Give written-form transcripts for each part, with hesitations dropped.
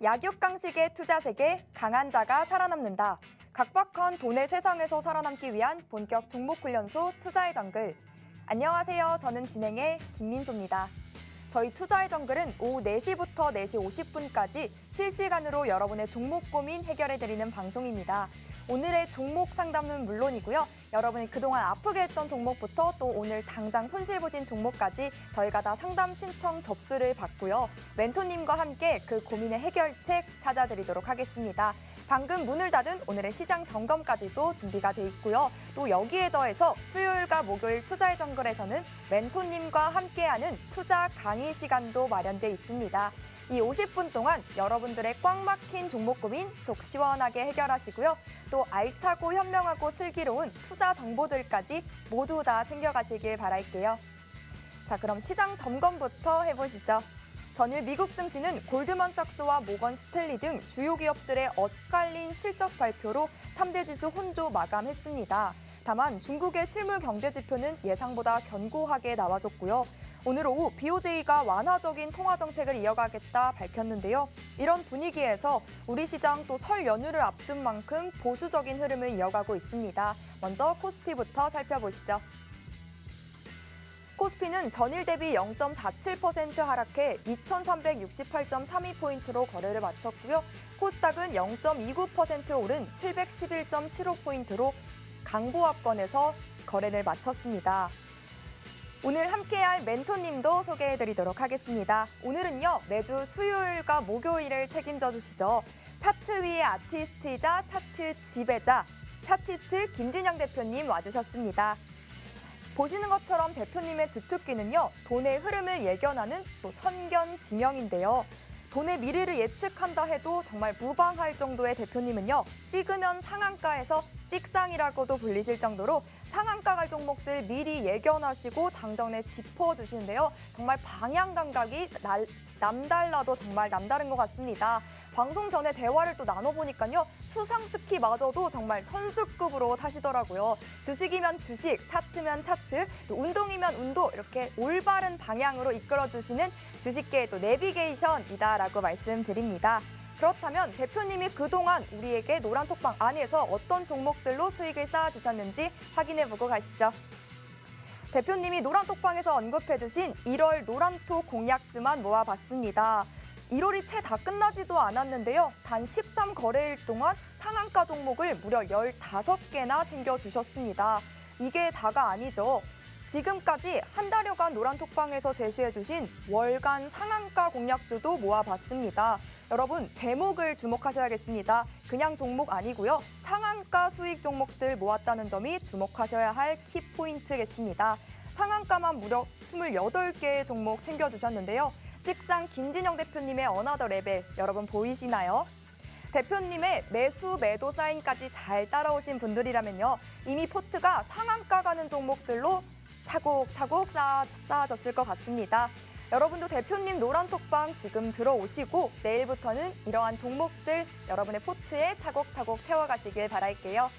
약육강식의 투자 세계, 강한 자가 살아남는다. 각박한 돈의 세상에서 살아남기 위한 본격 종목훈련소 투자의 정글. 안녕하세요. 저는 진행의 김민소입니다. 저희 투자의 정글은 오후 4시부터 4시 50분까지 실시간으로 여러분의 종목 고민 해결해드리는 방송입니다. 오늘의 종목 상담은 물론이고요. 여러분이 그동안 아프게 했던 종목부터 또 오늘 당장 손실보신 종목까지 저희가 다 상담 신청 접수를 받고요. 멘토님과 함께 그 고민의 해결책 찾아드리도록 하겠습니다. 방금 문을 닫은 오늘의 시장 점검까지도 준비가 돼 있고요. 또 여기에 더해서 수요일과 목요일 투자의 정글에서는 멘토님과 함께하는 투자 강의 시간도 마련돼 있습니다. 이 50분 동안 여러분들의 꽉 막힌 종목 고민 속 시원하게 해결하시고요. 또 알차고 현명하고 슬기로운 투자 정보들까지 모두 다 챙겨가시길 바랄게요. 자, 그럼 시장 점검부터 해보시죠. 전일 미국 증시는 골드만삭스와 모건 스탠리 등 주요 기업들의 엇갈린 실적 발표로 3대 지수 혼조 마감했습니다. 다만 중국의 실물 경제 지표는 예상보다 견고하게 나와줬고요. 오늘 오후 BOJ가 완화적인 통화 정책을 이어가겠다 밝혔는데요. 이런 분위기에서 우리 시장 또 설 연휴를 앞둔 만큼 보수적인 흐름을 이어가고 있습니다. 먼저 코스피부터 살펴보시죠. 코스피는 전일 대비 0.47% 하락해 2,368.32포인트로 거래를 마쳤고요. 코스닥은 0.29% 오른 711.75포인트로 강보합권에서 거래를 마쳤습니다. 오늘 함께할 멘토님도 소개해드리도록 하겠습니다. 오늘은요, 매주 수요일과 목요일을 책임져 주시죠. 차트 위의 아티스트이자 차트 지배자, 차티스트 김진영 대표님 와주셨습니다. 보시는 것처럼 대표님의 주특기는요, 돈의 흐름을 예견하는 또 선견 지명인데요. 돈의 미래를 예측한다 해도 정말 무방할 정도의 대표님은요, 찍으면 상한가에서 찍상이라고도 불리실 정도로 상한가 갈 종목들 미리 예견하시고 장전에 짚어주시는데요. 정말 방향 감각이 남달라도 정말 남다른 것 같습니다. 방송 전에 대화를 또 나눠보니까요. 수상 스키마저도 정말 선수급으로 타시더라고요. 주식이면 주식, 차트면 차트, 또 운동이면 운동 이렇게 올바른 방향으로 이끌어주시는 주식계의 또 내비게이션이다라고 말씀드립니다. 그렇다면 대표님이 그동안 우리에게 노란톡방 안에서 어떤 종목들로 수익을 쌓아주셨는지 확인해보고 가시죠. 대표님이 노란톡방에서 언급해주신 1월 노란톡 공략주만 모아봤습니다. 1월이 채 다 끝나지도 않았는데요. 단 13거래일 동안 상한가 종목을 무려 15개나 챙겨주셨습니다. 이게 다가 아니죠. 지금까지 한 달여간 노란톡방에서 제시해주신 월간 상한가 공략주도 모아봤습니다. 여러분, 제목을 주목하셔야겠습니다. 그냥 종목 아니고요. 상한가 수익 종목들 모았다는 점이 주목하셔야 할 키포인트겠습니다. 상한가만 무려 28개의 종목 챙겨주셨는데요. 찍상 김진영 대표님의 어나더 레벨, 여러분 보이시나요? 대표님의 매수 매도 사인까지 잘 따라오신 분들이라면요. 이미 포트가 상한가 가는 종목들로 차곡차곡 쌓아졌을 것 같습니다. 여러분도 대표님 노란톡방 지금 들어오시고 내일부터는 이러한 종목들 여러분의 포트에 차곡차곡 채워가시길 바랄게요.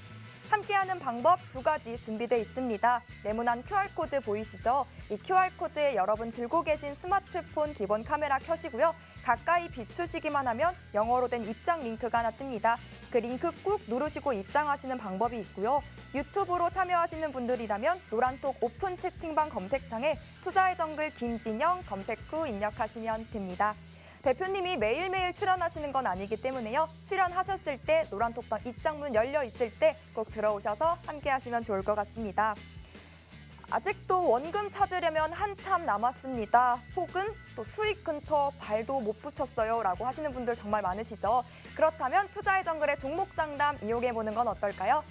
함께하는 방법 2가지 준비되어 있습니다. 네모난 QR코드 보이시죠? 이 QR코드에 여러분 들고 계신 스마트폰 기본 카메라 켜시고요. 가까이 비추시기만 하면 영어로 된 입장 링크가 하나 뜹니다. 그 링크 꾹 누르시고 입장하시는 방법이 있고요. 유튜브로 참여하시는 분들이라면 노란톡 오픈 채팅방 검색창에 투자의 정글 김진영 검색 후 입력하시면 됩니다. 대표님이 매일매일 출연하시는 건 아니기 때문에요. 출연하셨을 때 노란톡방 입장문 열려 있을 때 꼭 들어오셔서 함께 하시면 좋을 것 같습니다. 아직도 원금 찾으려면 한참 남았습니다. 혹은 또 수익 근처 발도 못 붙였어요 라고 하시는 분들 정말 많으시죠. 그렇다면 투자의 정글의 종목 상담 이용해보는 건 어떨까요?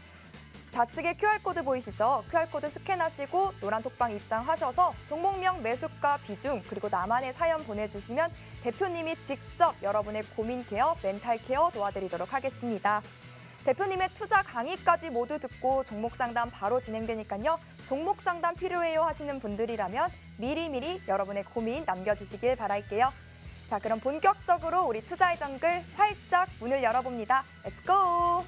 좌측에 QR코드 보이시죠? QR코드 스캔하시고 노란톡방 입장하셔서 종목명, 매수가, 비중, 그리고 나만의 사연 보내주시면 대표님이 직접 여러분의 고민 케어, 멘탈 케어 도와드리도록 하겠습니다. 대표님의 투자 강의까지 모두 듣고 종목 상담 바로 진행되니까요. 종목 상담 필요해요 하시는 분들이라면 미리미리 여러분의 고민 남겨주시길 바랄게요. 자, 그럼 본격적으로 우리 투자의 정글 활짝 문을 열어봅니다. Let's go!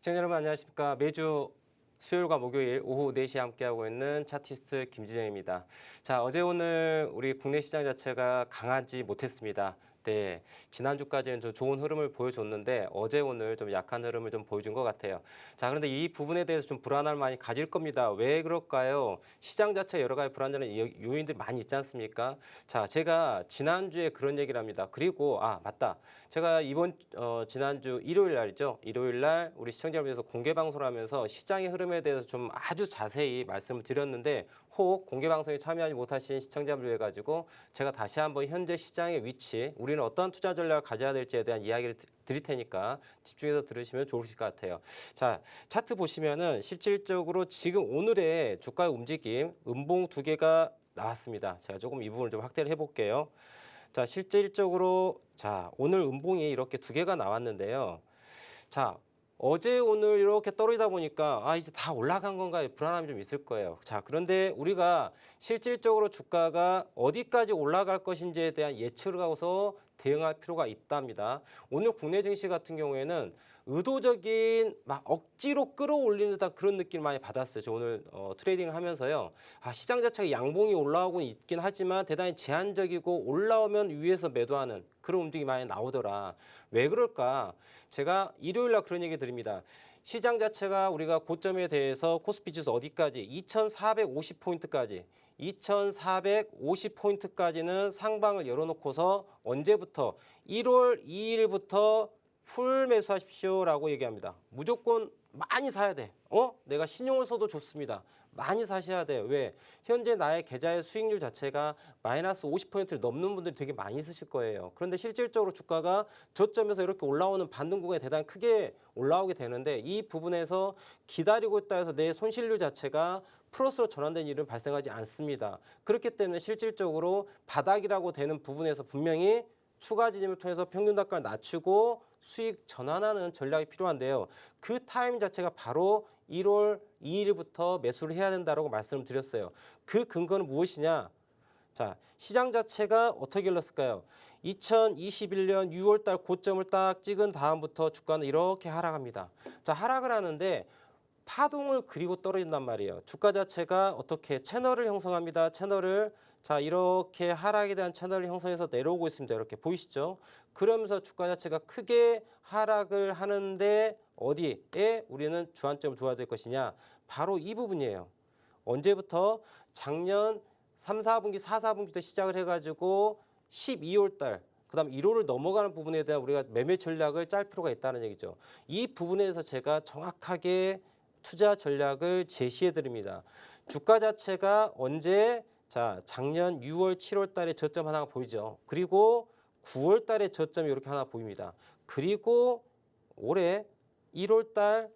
시청자 여러분 안녕하십니까. 매주 수요일과 목요일 오후 4시에 함께하고 있는 차티스트 김지정입니다. 자, 어제 오늘 우리 국내 시장 자체가 강하지 못했습니다. 네, 지난주까지는 좀 좋은 흐름을 보여줬는데 어제 오늘 좀 약한 흐름을 좀 보여준 것 같아요. 자, 그런데 이 부분에 대해서 좀 불안함을 많이 가질 겁니다. 왜 그럴까요? 시장 자체 여러 가지 불안정한 요인들이 많이 있지 않습니까? 자, 제가 지난주에 그런 얘기를 합니다. 그리고 맞다. 제가 지난주 일요일 날이죠. 일요일 날 우리 시청자 여러분께서 공개 방송을 하면서 시장의 흐름에 대해서 좀 아주 자세히 말씀을 드렸는데 혹 공개 방송에 참여하지 못하신 시청자분을 위해 가지고 제가 다시 한번 현재 시장의 위치, 우리는 어떤 투자 전략을 가져야 될지에 대한 이야기를 드릴 테니까 집중해서 들으시면 좋으실 것 같아요. 자, 차트 보시면은 실질적으로 지금 오늘의 주가의 움직임, 음봉 두 개가 나왔습니다. 제가 조금 이 부분을 좀 확대를 해볼게요. 자, 실질적으로 오늘 음봉이 이렇게 두 개가 나왔는데요. 자, 어제 오늘 이렇게 떨어지다 보니까 이제 다 올라간 건가 불안함이 좀 있을 거예요. 자, 그런데 우리가 실질적으로 주가가 어디까지 올라갈 것인지에 대한 예측을 하고서 대응할 필요가 있답니다. 오늘 국내 증시 같은 경우에는 의도적인 막 억지로 끌어올리는 듯한 그런 느낌을 많이 받았어요. 저 오늘 트레이딩을 하면서요. 시장 자체가 양봉이 올라오고 있긴 하지만 대단히 제한적이고 올라오면 위에서 매도하는 그런 움직임이 많이 나오더라. 왜 그럴까? 제가 일요일 날 그런 얘기 드립니다. 시장 자체가 우리가 고점에 대해서 코스피 지수 어디까지? 2450포인트까지. 2450포인트까지는 상방을 열어놓고서 언제부터? 1월 2일부터 풀 매수하십시오라고 얘기합니다. 무조건 많이 사야 돼. 내가 신용을 써도 좋습니다. 많이 사셔야 돼요. 왜? 현재 나의 계좌의 수익률 자체가 마이너스 50%를 넘는 분들이 되게 많이 있으실 거예요. 그런데 실질적으로 주가가 저점에서 이렇게 올라오는 반등 구간이 대단히 크게 올라오게 되는데 이 부분에서 기다리고 있다 해서 내 손실률 자체가 플러스로 전환된 일은 발생하지 않습니다. 그렇기 때문에 실질적으로 바닥이라고 되는 부분에서 분명히 추가 지짐을 통해서 평균 단가를 낮추고 수익 전환하는 전략이 필요한데요. 그 타임 자체가 바로 1월 2일부터 매수를 해야 된다고 말씀을 드렸어요. 그 근거는 무엇이냐? 자, 시장 자체가 어떻게 흘렀을까요? 2021년 6월 달 고점을 딱 찍은 다음부터 주가는 이렇게 하락합니다. 자, 하락을 하는데 파동을 그리고 떨어진단 말이에요. 주가 자체가 어떻게 채널을 형성합니다. 채널을 이렇게 하락에 대한 채널을 형성해서 내려오고 있습니다. 이렇게 보이시죠? 그러면서 주가 자체가 크게 하락을 하는데 어디에 우리는 주안점을 두어야 될 것이냐? 바로 이 부분이에요. 언제부터? 작년 3, 4분기, 4, 4분기 때 시작을 해가지고 12월 달 그다음 1월을 넘어가는 부분에 대한 우리가 매매 전략을 짤 필요가 있다는 얘기죠. 이 부분에서 제가 정확하게 투자 전략을 제시해 드립니다. 주가 자체가 언제 작년 6월, 7월 달에 저점 하나가 보이죠. 그리고 9월 달에 저점이 이렇게 하나 보입니다. 그리고 올해 1월 달,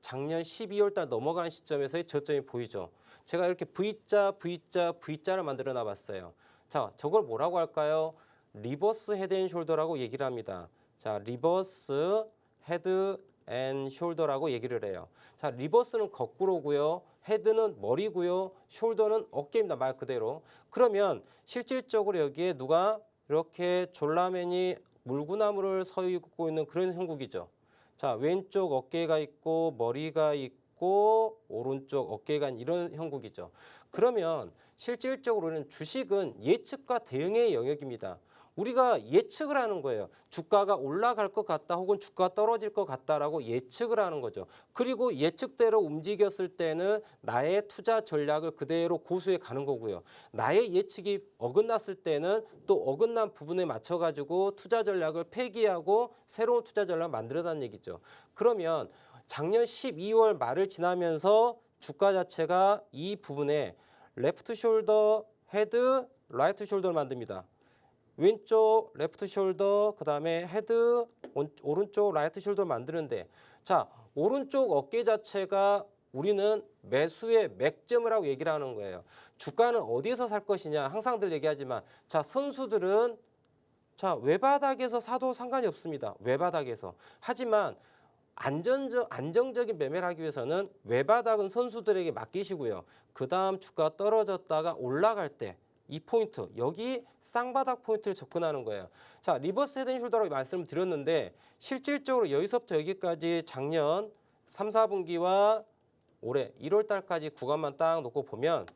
작년 12월 달 넘어가는 시점에서의 저점이 보이죠. 제가 이렇게 V자, V자, V자를 만들어 놔봤어요. 자, 저걸 뭐라고 할까요? 리버스 헤드 앤 숄더라고 얘기를 합니다. 자, 리버스 헤드 앤 숄더라고 얘기를 해요. 자, 리버스는 거꾸로고요. 헤드는 머리고요. 숄더는 어깨입니다. 말 그대로. 그러면 실질적으로 여기에 누가 이렇게 졸라맨이 물구나무를 서 있고 있는 그런 형국이죠. 자, 왼쪽 어깨가 있고 머리가 있고 오른쪽 어깨가 있는 이런 형국이죠. 그러면 실질적으로는 주식은 예측과 대응의 영역입니다. 우리가 예측을 하는 거예요. 주가가 올라갈 것 같다 혹은 주가가 떨어질 것 같다라고 예측을 하는 거죠. 그리고 예측대로 움직였을 때는 나의 투자 전략을 그대로 고수해 가는 거고요. 나의 예측이 어긋났을 때는 또 어긋난 부분에 맞춰가지고 투자 전략을 폐기하고 새로운 투자 전략을 만들어다는 얘기죠. 그러면 작년 12월 말을 지나면서 주가 자체가 이 부분에 레프트 숄더, 헤드, 라이트 숄더를 만듭니다. 왼쪽 레프트 숄더, 그 다음에 헤드, 오른쪽 라이트 숄더 만드는데 오른쪽 어깨 자체가 우리는 매수의 맥점을 하고 얘기를 하는 거예요. 주가는 어디에서 살 것이냐 항상 늘 얘기하지만 선수들은 외바닥에서 사도 상관이 없습니다. 외바닥에서. 하지만 안정적인 매매를 하기 위해서는 외바닥은 선수들에게 맡기시고요. 그 다음 주가 떨어졌다가 올라갈 때 이 포인트, 여기 쌍바닥 포인트를 접근하는 거예요. 리버스 헤드 앤 숄더라고 말씀을 드렸는데 실질적으로 여기서부터 여기까지 작년 3, 4분기와 올해 1월 달까지 구간만 딱 놓고 보면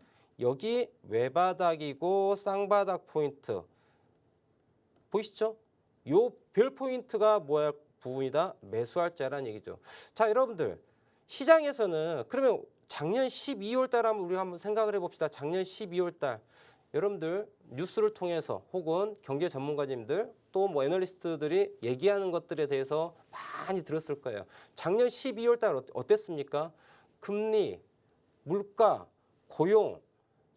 여기 외바닥이고 쌍바닥 포인트 보이시죠? 요 별 포인트가 뭐야 부분이다? 매수할 자라는 얘기죠. 자, 여러분들 시장에서는 그러면 작년 12월 달 한번 생각을 해봅시다. 작년 12월 달 여러분들 뉴스를 통해서 혹은 경제 전문가님들 또 뭐 애널리스트들이 얘기하는 것들에 대해서 많이 들었을 거예요. 작년 12월 달 어땠습니까? 금리, 물가, 고용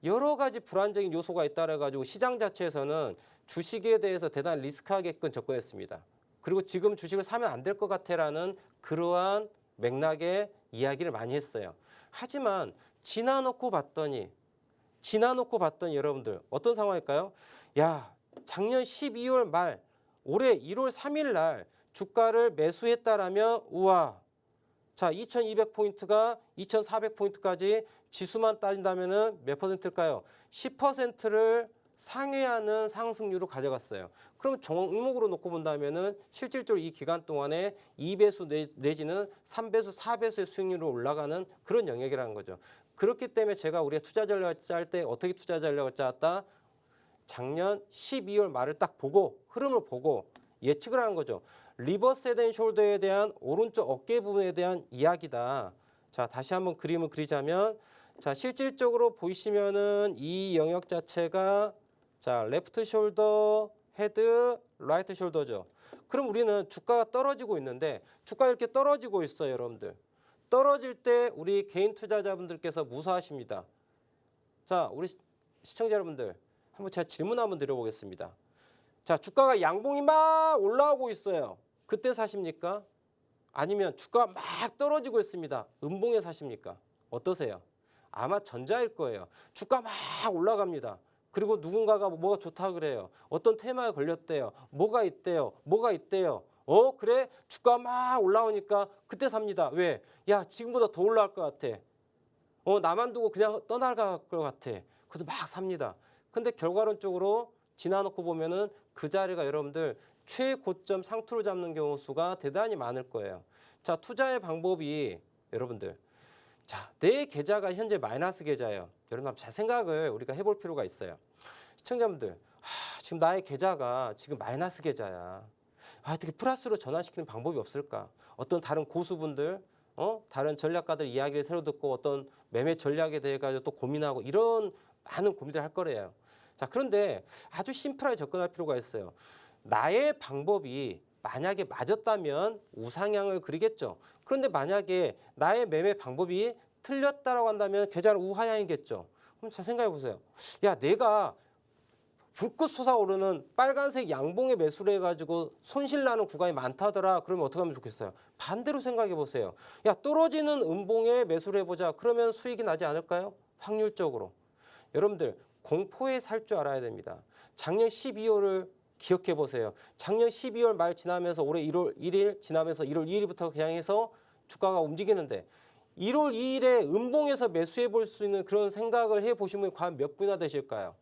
여러 가지 불안정인 요소가 있다라 가지고 시장 자체에서는 주식에 대해서 대단히 리스크하게끔 접근했습니다. 그리고 지금 주식을 사면 안 될 것 같아라는 그러한 맥락의 이야기를 많이 했어요. 하지만 지나놓고 봤더니 여러분들 어떤 상황일까요? 야, 작년 12월 말 올해 1월 3일 날 주가를 매수했다라면 우와. 자, 2200포인트가 2400포인트까지 지수만 따진다면은 몇 퍼센트일까요? 10%를 상회하는 상승률을 가져갔어요. 그럼 종목으로 놓고 본다면은 실질적으로 이 기간 동안에 2배수 내지는 3배수, 4배수의 수익률로 올라가는 그런 영역이라는 거죠. 그렇기 때문에 제가 우리가 투자 전략을 짤 때 어떻게 투자 전략을 짰다? 작년 12월 말을 딱 보고 흐름을 보고 예측을 하는 거죠. 리버스 헤드 앤 숄더에 대한 오른쪽 어깨 부분에 대한 이야기다. 자, 다시 한번 그림을 그리자면 자, 실질적으로 보이시면은 이 영역 자체가 자, 레프트 숄더, 헤드, 라이트 숄더죠. 그럼 우리는 주가가 떨어지고 있는데 주가가 이렇게 떨어지고 있어요, 여러분들. 떨어질 때 우리 개인 투자자분들께서 무사하십니다. 자, 우리 시청자 여러분들 한번 제가 질문 한번 드려보겠습니다. 자, 주가가 양봉이 막 올라오고 있어요. 그때 사십니까? 아니면 주가가 막 떨어지고 있습니다. 음봉에 사십니까? 어떠세요? 아마 전자일 거예요. 주가 막 올라갑니다. 그리고 누군가가 뭐가 좋다 그래요. 어떤 테마에 걸렸대요. 뭐가 있대요. 그래? 주가 막 올라오니까 그때 삽니다. 왜? 야, 지금보다 더 올라갈 것 같아. 나만 두고 그냥 떠나갈 것 같아. 그래서 막 삽니다. 근데 결과론적으로 지나놓고 보면은 그 자리가 여러분들 최고점 상투를 잡는 경우 수가 대단히 많을 거예요. 자, 투자의 방법이 여러분들 자, 내 계좌가 현재 마이너스 계좌예요. 여러분 잘 생각을 우리가 해볼 필요가 있어요. 시청자분들, 지금 나의 계좌가 지금 마이너스 계좌야. 어떻게 플러스로 전환시키는 방법이 없을까? 어떤 다른 고수분들, 다른 전략가들 이야기를 새로 듣고 어떤 매매 전략에 대해 가지고 또 고민하고 이런 많은 고민을 할 거래요. 자, 그런데 아주 심플하게 접근할 필요가 있어요. 나의 방법이 만약에 맞았다면 우상향을 그리겠죠. 그런데 만약에 나의 매매 방법이 틀렸다라고 한다면 계좌는 우하향이겠죠. 그럼 잘 생각해 보세요. 야, 내가 불꽃 솟아오르는 빨간색 양봉에 매수를 해가지고 손실나는 구간이 많다더라. 그러면 어떻게 하면 좋겠어요? 반대로 생각해 보세요. 야, 떨어지는 음봉에 매수를 해보자. 그러면 수익이 나지 않을까요? 확률적으로. 여러분들 공포에 살 줄 알아야 됩니다. 작년 12월을 기억해 보세요. 작년 12월 말 지나면서 올해 1월 1일 지나면서 1월 2일부터 그냥 해서 주가가 움직이는데 1월 2일에 음봉에서 매수해 볼 수 있는 그런 생각을 해 보시면 과연 몇 분이나 되실까요?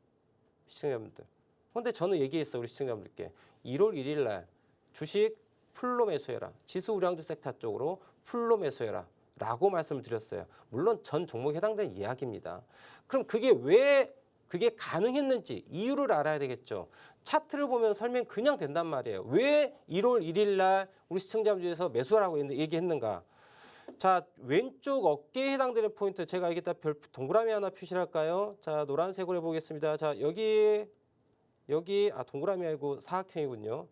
시청자분들. 그런데 저는 얘기했어요. 우리 시청자분들께. 1월 1일 날 주식 풀로 매수해라. 지수 우량주 섹터 쪽으로 풀로 매수해라. 라고 말씀을 드렸어요. 물론 전 종목에 해당되는 이야기입니다. 그럼 그게 왜 그게 가능했는지 이유를 알아야 되겠죠. 차트를 보면 설명 그냥 된단 말이에요. 왜 1월 1일 날 우리 시청자분들에서 매수하라고 얘기했는가. 자, 왼쪽 어깨에 해당되는 포인트 제가 여기다 별 동그라미 하나 표시를 할까요? 자, 노란색으로 해보겠습니다. 자, 여기 동그라미 아니고 사각형이군요.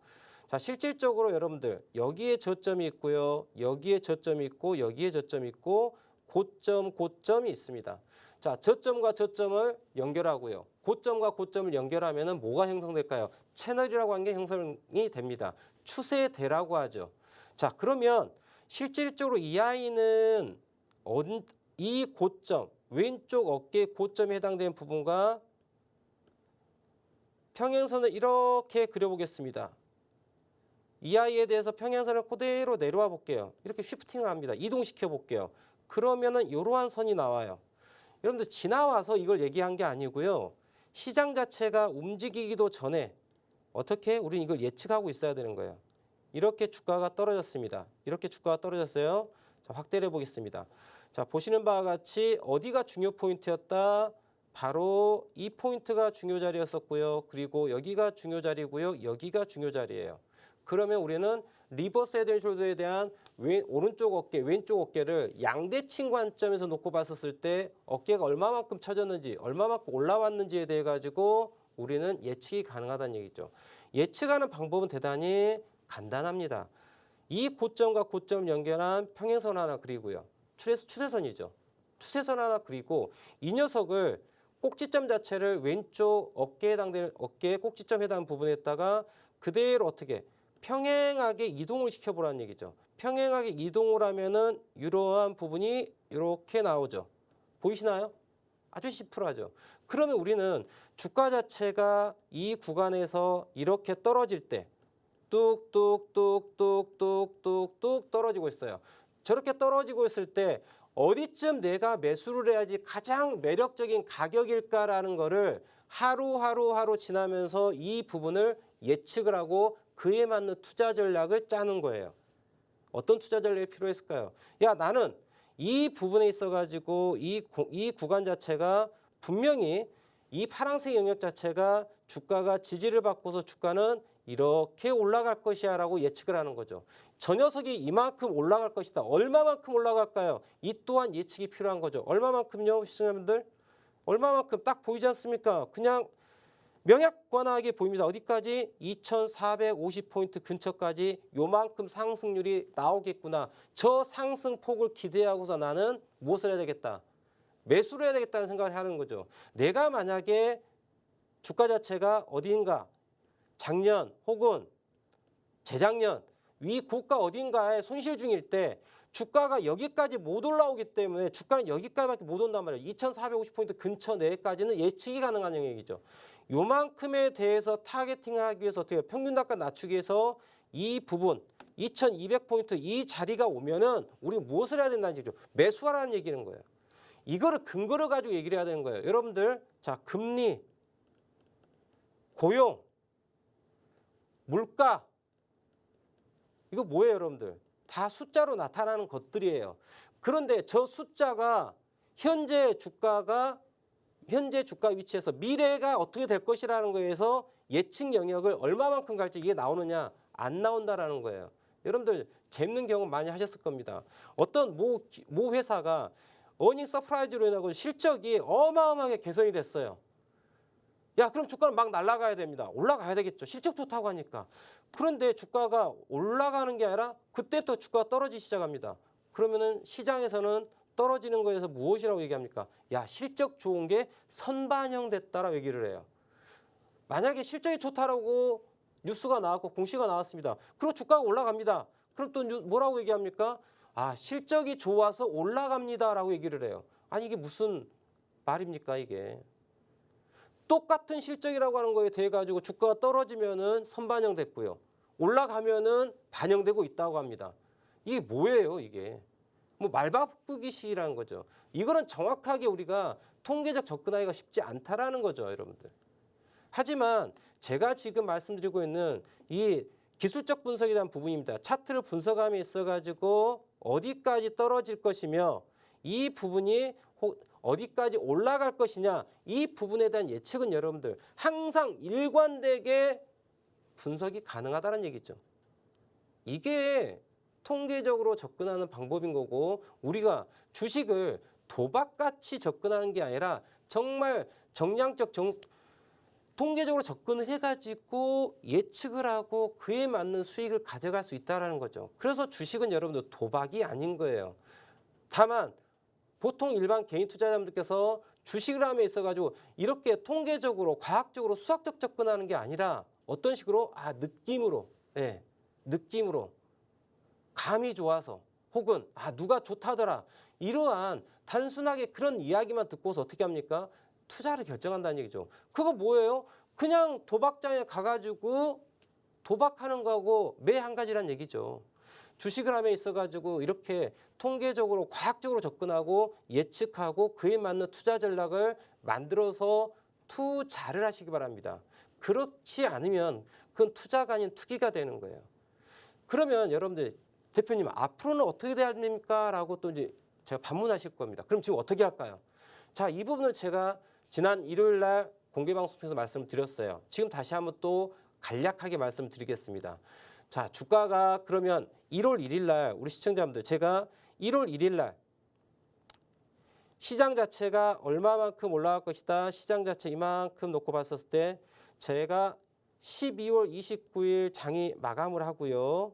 자, 실질적으로 여러분들 여기에 저점이 있고요. 여기에 저점이 있고 여기에 저점이 있고 고점이 있습니다. 자, 저점과 저점을 연결하고요. 고점과 고점을 연결하면은 뭐가 형성될까요? 채널이라고 하는 게 형성이 됩니다. 추세대라고 하죠. 자, 그러면 실질적으로 이 아이는 이 고점, 왼쪽 어깨 고점에 해당되는 부분과 평행선을 이렇게 그려보겠습니다. 이 아이에 대해서 평행선을 그대로 내려와 볼게요. 이렇게 쉬프팅을 합니다. 이동시켜 볼게요. 그러면은 이러한 선이 나와요. 여러분들 지나와서 이걸 얘기한 게 아니고요. 시장 자체가 움직이기도 전에 어떻게 우리는 이걸 예측하고 있어야 되는 거예요. 이렇게 주가가 떨어졌습니다. 이렇게 주가가 떨어졌어요. 자, 확대를 해보겠습니다. 자, 보시는 바와 같이 어디가 중요 포인트였다? 바로 이 포인트가 중요 자리였었고요. 그리고 여기가 중요 자리고요. 여기가 중요 자리예요. 그러면 우리는 리버스 헤드 앤 숄더에 대한 오른쪽 어깨, 왼쪽 어깨를 양대칭 관점에서 놓고 봤었을 때 어깨가 얼마만큼 처졌는지, 얼마만큼 올라왔는지에 대해 가지고 우리는 예측이 가능하다는 얘기죠. 예측하는 방법은 대단히 간단합니다. 이 고점과 고점 연결한 평행선 하나 그리고요. 추세선이죠. 추세선 하나 그리고 이 녀석을 꼭지점 자체를 왼쪽 어깨에 해당되는 어깨의 꼭지점 해당 부분에다가 그대로 어떻게 평행하게 이동을 시켜보라는 얘기죠. 평행하게 이동을 하면은 이러한 부분이 이렇게 나오죠. 보이시나요? 아주 시프하죠. 그러면 우리는 주가 자체가 이 구간에서 이렇게 떨어질 때 뚝뚝뚝뚝뚝뚝뚝 떨어지고 있어요. 저렇게 떨어지고 있을 때 어디쯤 내가 매수를 해야지 가장 매력적인 가격일까라는 거를 하루 지나면서 이 부분을 예측을 하고 그에 맞는 투자 전략을 짜는 거예요. 어떤 투자 전략이 필요했을까요? 야, 나는 이 부분에 있어가지고 이 구간 자체가 분명히 이 파란색 영역 자체가 주가가 지지를 받고서 주가는 이렇게 올라갈 것이야 라고 예측을 하는 거죠. 저 녀석이 이만큼 올라갈 것이다. 얼마만큼 올라갈까요? 이 또한 예측이 필요한 거죠. 얼마만큼요, 시청자분들? 얼마만큼 딱 보이지 않습니까? 그냥 명약관하게 보입니다. 어디까지? 2450포인트 근처까지 요만큼 상승률이 나오겠구나. 저 상승폭을 기대하고서 나는 무엇을 해야 되겠다? 매수를 해야 되겠다는 생각을 하는 거죠. 내가 만약에 주가 자체가 어디인가 작년 혹은 재작년 위 고가 어딘가에 손실 중일 때 주가가 여기까지 못 올라오기 때문에 주가는 여기까지밖에 못 온단 말이에요. 2450포인트 근처 내까지는 예측이 가능한 영역이죠. 요만큼에 대해서 타겟팅을 하기 위해서 어떻게 평균 단가 낮추기 위해서 이 부분 2200포인트 이 자리가 오면은 우리 무엇을 해야 된다는 얘기죠. 매수하라는 얘기는 거예요. 이거를 근거를 가지고 얘기를 해야 되는 거예요. 여러분들, 자, 금리, 고용, 물가, 이거 뭐예요, 여러분들? 다 숫자로 나타나는 것들이에요. 그런데 저 숫자가 현재 주가 위치에서 미래가 어떻게 될 것이라는 거에서 예측 영역을 얼마만큼 갈지 이게 나오느냐? 안 나온다라는 거예요. 여러분들 재밌는 경험 많이 하셨을 겁니다. 어떤 모 회사가 어닝 서프라이즈로 인하고 실적이 어마어마하게 개선이 됐어요. 야, 그럼 주가는 막 날아가야 됩니다. 올라가야 되겠죠. 실적 좋다고 하니까. 그런데 주가가 올라가는 게 아니라 그때부터 주가가 떨어지기 시작합니다. 그러면은 시장에서는 떨어지는 거에서 무엇이라고 얘기합니까? 야, 실적 좋은 게 선반영됐다라고 얘기를 해요. 만약에 실적이 좋다라고 뉴스가 나왔고 공시가 나왔습니다. 그리고 주가가 올라갑니다. 그럼 또 뭐라고 얘기합니까? 아, 실적이 좋아서 올라갑니다라고 얘기를 해요. 아니, 이게 무슨 말입니까, 이게? 똑같은 실적이라고 하는 거에 대해 가지고 주가가 떨어지면은 선반영됐고요. 올라가면은 반영되고 있다고 합니다. 이게 뭐예요, 이게? 뭐 말바꾸기식이라는 거죠. 이거는 정확하게 우리가 통계적 접근하기가 쉽지 않다라는 거죠, 여러분들. 하지만 제가 지금 말씀드리고 있는 이 기술적 분석에 대한 부분입니다. 차트를 분석함에 있어 가지고 어디까지 떨어질 것이며 이 부분이 어디까지 올라갈 것이냐, 이 부분에 대한 예측은 여러분들 항상 일관되게 분석이 가능하다는 얘기죠. 이게 통계적으로 접근하는 방법인 거고, 우리가 주식을 도박같이 접근하는 게 아니라 정말 정량적 통계적으로 접근을 해가지고 예측을 하고 그에 맞는 수익을 가져갈 수 있다는 거죠. 그래서 주식은 여러분들 도박이 아닌 거예요. 다만 보통 일반 개인 투자자분들께서 주식을 함에 있어가지고 이렇게 통계적으로 과학적으로 수학적 접근하는 게 아니라 어떤 식으로 느낌으로, 느낌으로 감이 좋아서 혹은 누가 좋다더라 이러한 단순하게 그런 이야기만 듣고서 어떻게 합니까? 투자를 결정한다는 얘기죠. 그거 뭐예요? 그냥 도박장에 가가지고 도박하는 거하고 매 한 가지란 얘기죠. 주식을 함에 있어가지고 이렇게 통계적으로 과학적으로 접근하고 예측하고 그에 맞는 투자 전략을 만들어서 투자를 하시기 바랍니다. 그렇지 않으면 그건 투자가 아닌 투기가 되는 거예요. 그러면 여러분들 대표님 앞으로는 어떻게 돼야 됩니까? 라고 또 이제 제가 반문하실 겁니다. 그럼 지금 어떻게 할까요? 자, 이 부분을 제가 지난 일요일 날 공개 방송 통해서 말씀드렸어요. 지금 다시 한번 또 간략하게 말씀드리겠습니다. 자, 주가가 그러면 1월 1일 날 우리 시청자분들 제가 1월 1일 날 시장 자체가 얼마만큼 올라갈 것이다. 시장 자체 이만큼 놓고 봤었을 때 제가 12월 29일 장이 마감을 하고요.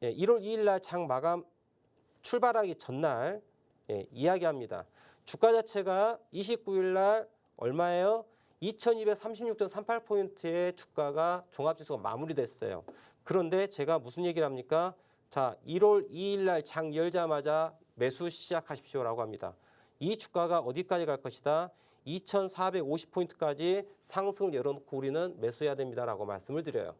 1월 2일 날 장 마감 출발하기 전날 이야기합니다. 주가 자체가 29일 날 얼마예요? 2236.38포인트의 주가가 종합지수가 마무리됐어요. 그런데 제가 무슨 얘기를 합니까? 자, 1월 2일 날 장 열자마자 매수 시작하십시오라고 합니다. 이 주가가 어디까지 갈 것이다? 2450포인트까지 상승을 열어놓고 우리는 매수해야 됩니다라고 말씀을 드려요.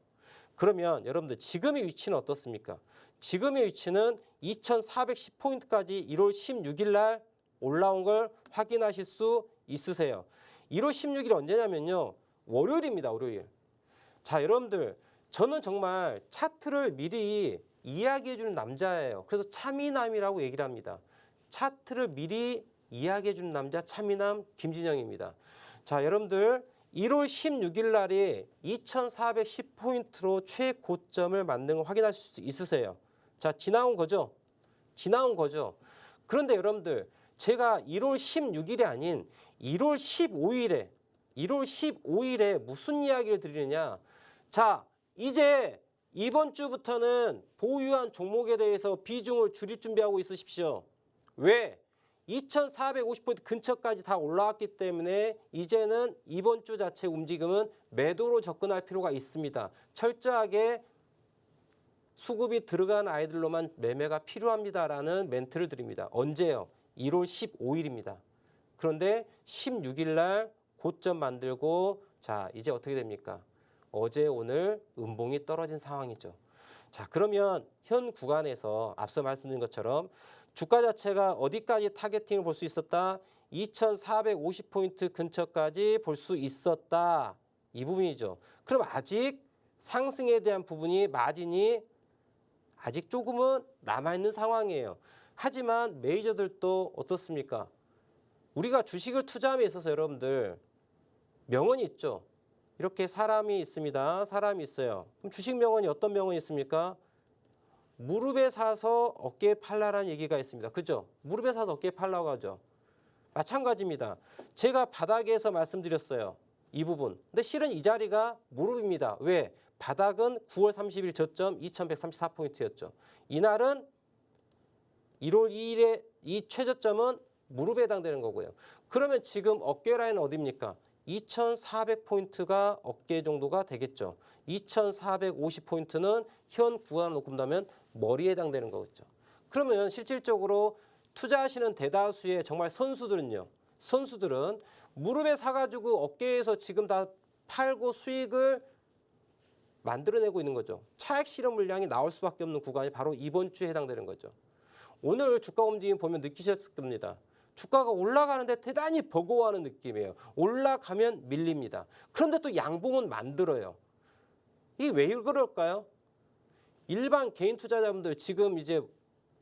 그러면 여러분들 지금의 위치는 어떻습니까? 지금의 위치는 2410포인트까지 1월 16일 날 올라온 걸 확인하실 수 있으세요. 1월 16일이 언제냐면요. 월요일입니다. 월요일. 자, 여러분들 저는 정말 차트를 미리 이야기해 주는 남자예요. 그래서 차미남이라고 얘기를 합니다. 차트를 미리 이야기해 주는 남자 차미남 김진영입니다. 자, 여러분들 1월 16일 날이 2410포인트로 최고점을 만든 걸 확인하실 수 있으세요. 자, 지나온 거죠? 지나온 거죠. 그런데 여러분들 제가 1월 16일이 아닌 1월 15일에 무슨 이야기를 드리느냐. 자, 이제 이번 주부터는 보유한 종목에 대해서 비중을 줄일 준비하고 있으십시오. 왜? 2450포인트 근처까지 다 올라왔기 때문에 이제는 이번 주 자체 움직임은 매도로 접근할 필요가 있습니다. 철저하게 수급이 들어간 아이들로만 매매가 필요합니다라는 멘트를 드립니다. 언제요? 1월 15일입니다. 그런데 16일 날 고점 만들고 자, 이제 어떻게 됩니까? 어제 오늘 음봉이 떨어진 상황이죠. 자, 그러면 현 구간에서 앞서 말씀드린 것처럼 주가 자체가 어디까지 타겟팅을 볼 수 있었다? 2450포인트 근처까지 볼 수 있었다. 이 부분이죠. 그럼 아직 상승에 대한 부분이 마진이 아직 조금은 남아있는 상황이에요. 하지만 메이저들도 어떻습니까? 우리가 주식을 투자함에 있어서 여러분들 명언이 있죠. 이렇게 사람이 있습니다. 사람이 있어요. 그럼 주식 명언이 어떤 명언이 있습니까? 무릎에 사서 어깨에 팔라라는 얘기가 있습니다. 그죠? 무릎에 사서 어깨에 팔라고 하죠. 마찬가지입니다. 제가 바닥에서 말씀드렸어요. 이 부분. 근데 실은 이 자리가 무릎입니다. 왜? 바닥은 9월 30일 저점 2134포인트였죠. 이날은 1월 2일에 이 최저점은 무릎에 해당되는 거고요. 그러면 지금 어깨 라인은 어디입니까? 2400포인트가 어깨 정도가 되겠죠. 2450포인트는 현 구간을 놓고 본다면 머리에 해당되는 거겠죠. 그러면 실질적으로 투자하시는 대다수의 정말 선수들은 무릎에 사가지고 어깨에서 지금 다 팔고 수익을 만들어내고 있는 거죠. 차익 실현 물량이 나올 수밖에 없는 구간이 바로 이번 주에 해당되는 거죠. 오늘 주가 움직임 보면 느끼셨을 겁니다. 주가가 올라가는데 대단히 버거워하는 느낌이에요. 올라가면 밀립니다. 그런데 또 양봉은 만들어요. 이게 왜 그럴까요? 일반 개인 투자자분들 지금 이제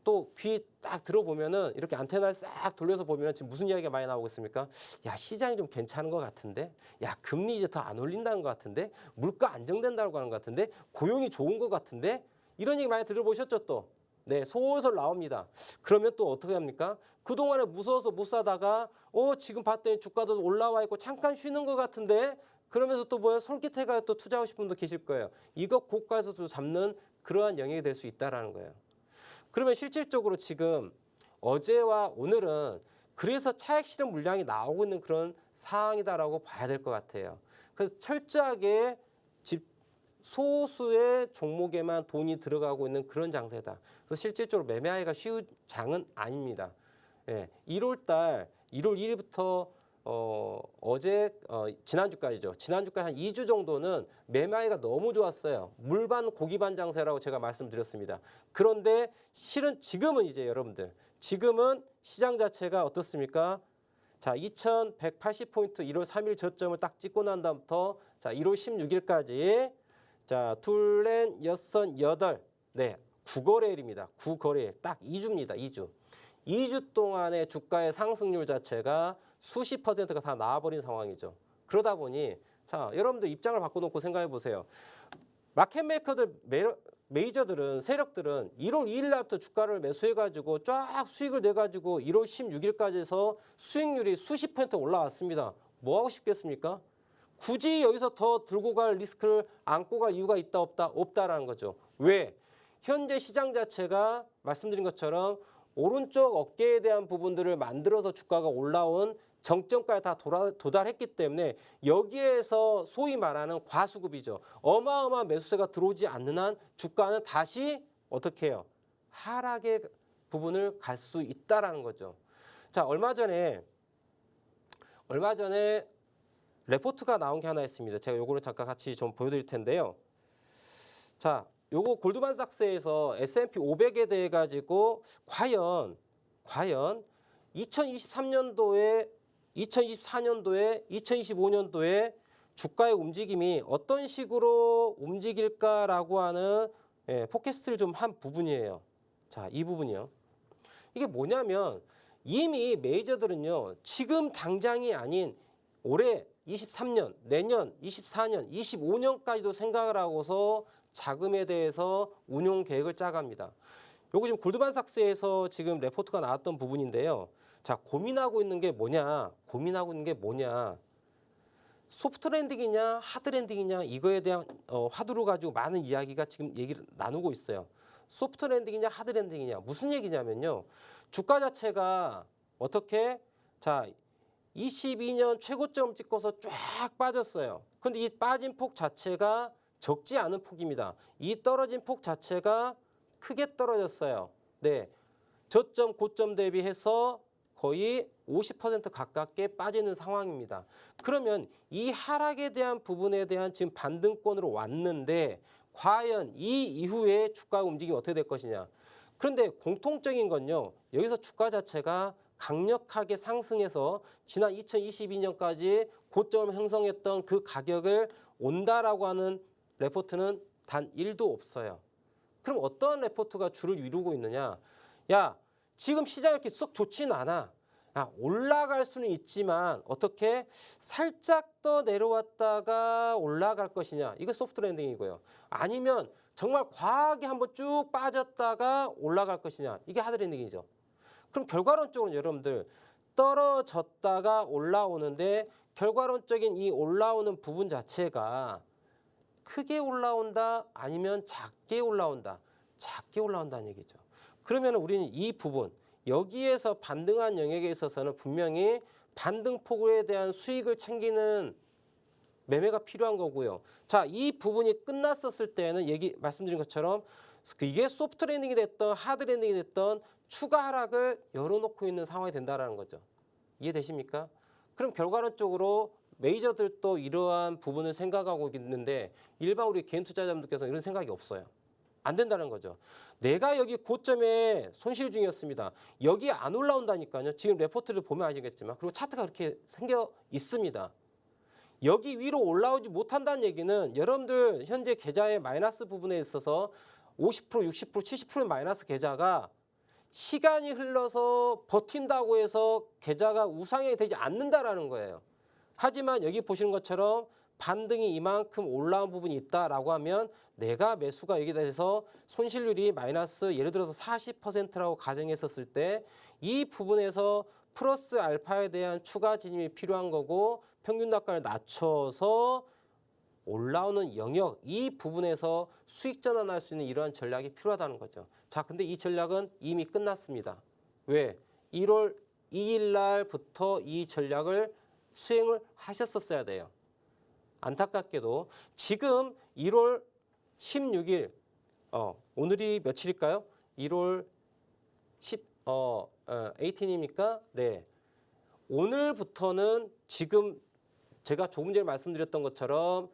또 귀 딱 들어보면은 이렇게 안테나를 싹 돌려서 보면은 지금 무슨 이야기가 많이 나오고 있습니까? 야, 시장이 좀 괜찮은 것 같은데? 야, 금리 이제 더 안 올린다는 것 같은데? 물가 안정된다고 하는 것 같은데? 고용이 좋은 것 같은데? 이런 얘기 많이 들어보셨죠 또? 네, 솔솔 나옵니다. 그러면 또 어떻게 합니까? 그동안에 무서워서 못 사다가 지금 봤더니 주가도 올라와 있고 잠깐 쉬는 것 같은데? 그러면서 또 뭐야? 솔깃해가 또 투자하고 싶은 분도 계실 거예요. 이거 고가에서도 잡는 그러한 영역이 될 수 있다라는 거예요. 그러면 실질적으로 지금 어제와 오늘은 그래서 차익 실현 물량이 나오고 있는 그런 상황이다라고 봐야 될 것 같아요. 그래서 철저하게 소수의 종목에만 돈이 들어가고 있는 그런 장세다. 그래서 실질적으로 매매하기가 쉬운 장은 아닙니다. 1월 1일부터 지난주까지죠. 지난주까지 한 2주 정도는 매매하기가 너무 좋았어요. 물반 고기반 장세라고 제가 말씀드렸습니다. 그런데 실은 지금은 이제 여러분들 지금은 시장 자체가 어떻습니까? 자, 2180포인트 1월 3일 저점을 딱 찍고 난 다음부터 자, 1월 16일까지 자, 둘, 넷, 여섯, 여덟 네, 9거래일입니다. 9거래일. 딱 2주입니다. 2주. 2주 동안의 주가의 상승률 자체가 수십 퍼센트가 다 나와버린 상황이죠. 그러다 보니 자, 여러분들 입장을 바꿔놓고 생각해 보세요. 마켓 메이커들 메이저들은 세력들은 1월 2일 날부터 주가를 매수해가지고 쫙 수익을 내가지고 1월 16일까지 해서 수익률이 수십 퍼센트 올라왔습니다. 뭐 하고 싶겠습니까? 굳이 여기서 더 들고 갈 리스크를 안고 갈 이유가 있다 없다? 없다라는 거죠. 왜? 현재 시장 자체가 말씀드린 것처럼 오른쪽 어깨에 대한 부분들을 만들어서 주가가 올라온 정점까지 다 도달했기 때문에 여기에서 소위 말하는 과수급이죠. 어마어마한 매수세가 들어오지 않는 한 주가는 다시 어떻게 해요? 하락의 부분을 갈 수 있다라는 거죠. 자, 얼마 전에 레포트가 나온 게 하나 있습니다. 제가 요거를 잠깐 같이 좀 보여드릴 텐데요. 자, 요거 골드만삭스에서 S&P 500에 대해 가지고 과연 2023년도에 2024년도에 2025년도에 주가의 움직임이 어떤 식으로 움직일까라고 하는 포캐스트를 좀 한 부분이에요. 자, 이 부분이요. 이게 뭐냐면 이미 메이저들은요. 지금 당장이 아닌 올해 23년, 내년 24년, 25년까지도 생각을 하고서 자금에 대해서 운용 계획을 짜갑니다. 요거 지금 골드만삭스에서 지금 레포트가 나왔던 부분인데요. 자, 고민하고 있는 게 뭐냐? 소프트 랜딩이냐, 하드 랜딩이냐 이거에 대한 화두를 가지고 많은 이야기가 지금 얘기를 나누고 있어요. 소프트 랜딩이냐, 하드 랜딩이냐 무슨 얘기냐면요. 주가 자체가 어떻게 자 22년 최고점 찍고서 쫙 빠졌어요. 근데 이 빠진 폭 자체가 적지 않은 폭입니다. 이 떨어진 폭 자체가 크게 떨어졌어요. 네, 저점 고점 대비해서 거의 50% 가깝게 빠지는 상황입니다. 그러면 이 하락에 대한 부분에 대한 지금 반등권으로 왔는데 과연 이 이후에 주가 움직임이 어떻게 될 것이냐. 그런데 공통적인 건요. 여기서 주가 자체가 강력하게 상승해서 지난 2022년까지 고점을 형성했던 그 가격을 온다라고 하는 레포트는 단 1도 없어요. 그럼 어떤 레포트가 주를 이루고 있느냐. 야, 지금 시장이 이렇게 썩 좋지는 않아. 올라갈 수는 있지만 어떻게 살짝 더 내려왔다가 올라갈 것이냐. 이거 소프트 랜딩이고요. 아니면 정말 과하게 한번 쭉 빠졌다가 올라갈 것이냐. 이게 하드 랜딩이죠. 그럼 결과론적으로 여러분들 떨어졌다가 올라오는데 결과론적인 이 올라오는 부분 자체가 크게 올라온다 아니면 작게 올라온다. 작게 올라온다는 얘기죠. 그러면 우리는 이 부분 여기에서 반등한 영역에 있어서는 분명히 반등폭에 대한 수익을 챙기는 매매가 필요한 거고요. 자, 이 부분이 끝났었을 때는 말씀드린 것처럼 이게 소프트 랜딩이 됐던 하드 랜딩이 됐던 추가 하락을 열어놓고 있는 상황이 된다는 거죠. 이해되십니까? 그럼 결과론적으로 메이저들도 이러한 부분을 생각하고 있는데 일반 우리 개인 투자자분들께서는 이런 생각이 없어요. 안 된다는 거죠. 내가 여기 고점에 손실 중이었습니다. 여기 안 올라온다니까요. 지금 레포트를 보면 아시겠지만 그리고 차트가 그렇게 생겨 있습니다. 여기 위로 올라오지 못한다는 얘기는 여러분들 현재 계좌의 마이너스 부분에 있어서 50%, 60%, 70%의 마이너스 계좌가 시간이 흘러서 버틴다고 해서 계좌가 우상향이 되지 않는다라는 거예요. 하지만 여기 보시는 것처럼 반등이 이만큼 올라온 부분이 있다라고 하면 내가 매수가 여기에 대해서 손실률이 마이너스 예를 들어서 40%라고 가정했었을 때 이 부분에서 플러스 알파에 대한 추가 진입이 필요한 거고 평균 단가를 낮춰서 올라오는 영역 이 부분에서 수익 전환할 수 있는 이러한 전략이 필요하다는 거죠. 자, 근데 이 전략은 이미 끝났습니다. 왜? 1월 2일 날부터 이 전략을 수행을 하셨었어야 돼요. 안타깝게도 지금 1월 16일 오늘이 며칠일까요? 1월 18입니까? 네. 오늘부터는 지금 제가 조금 전에 말씀드렸던 것처럼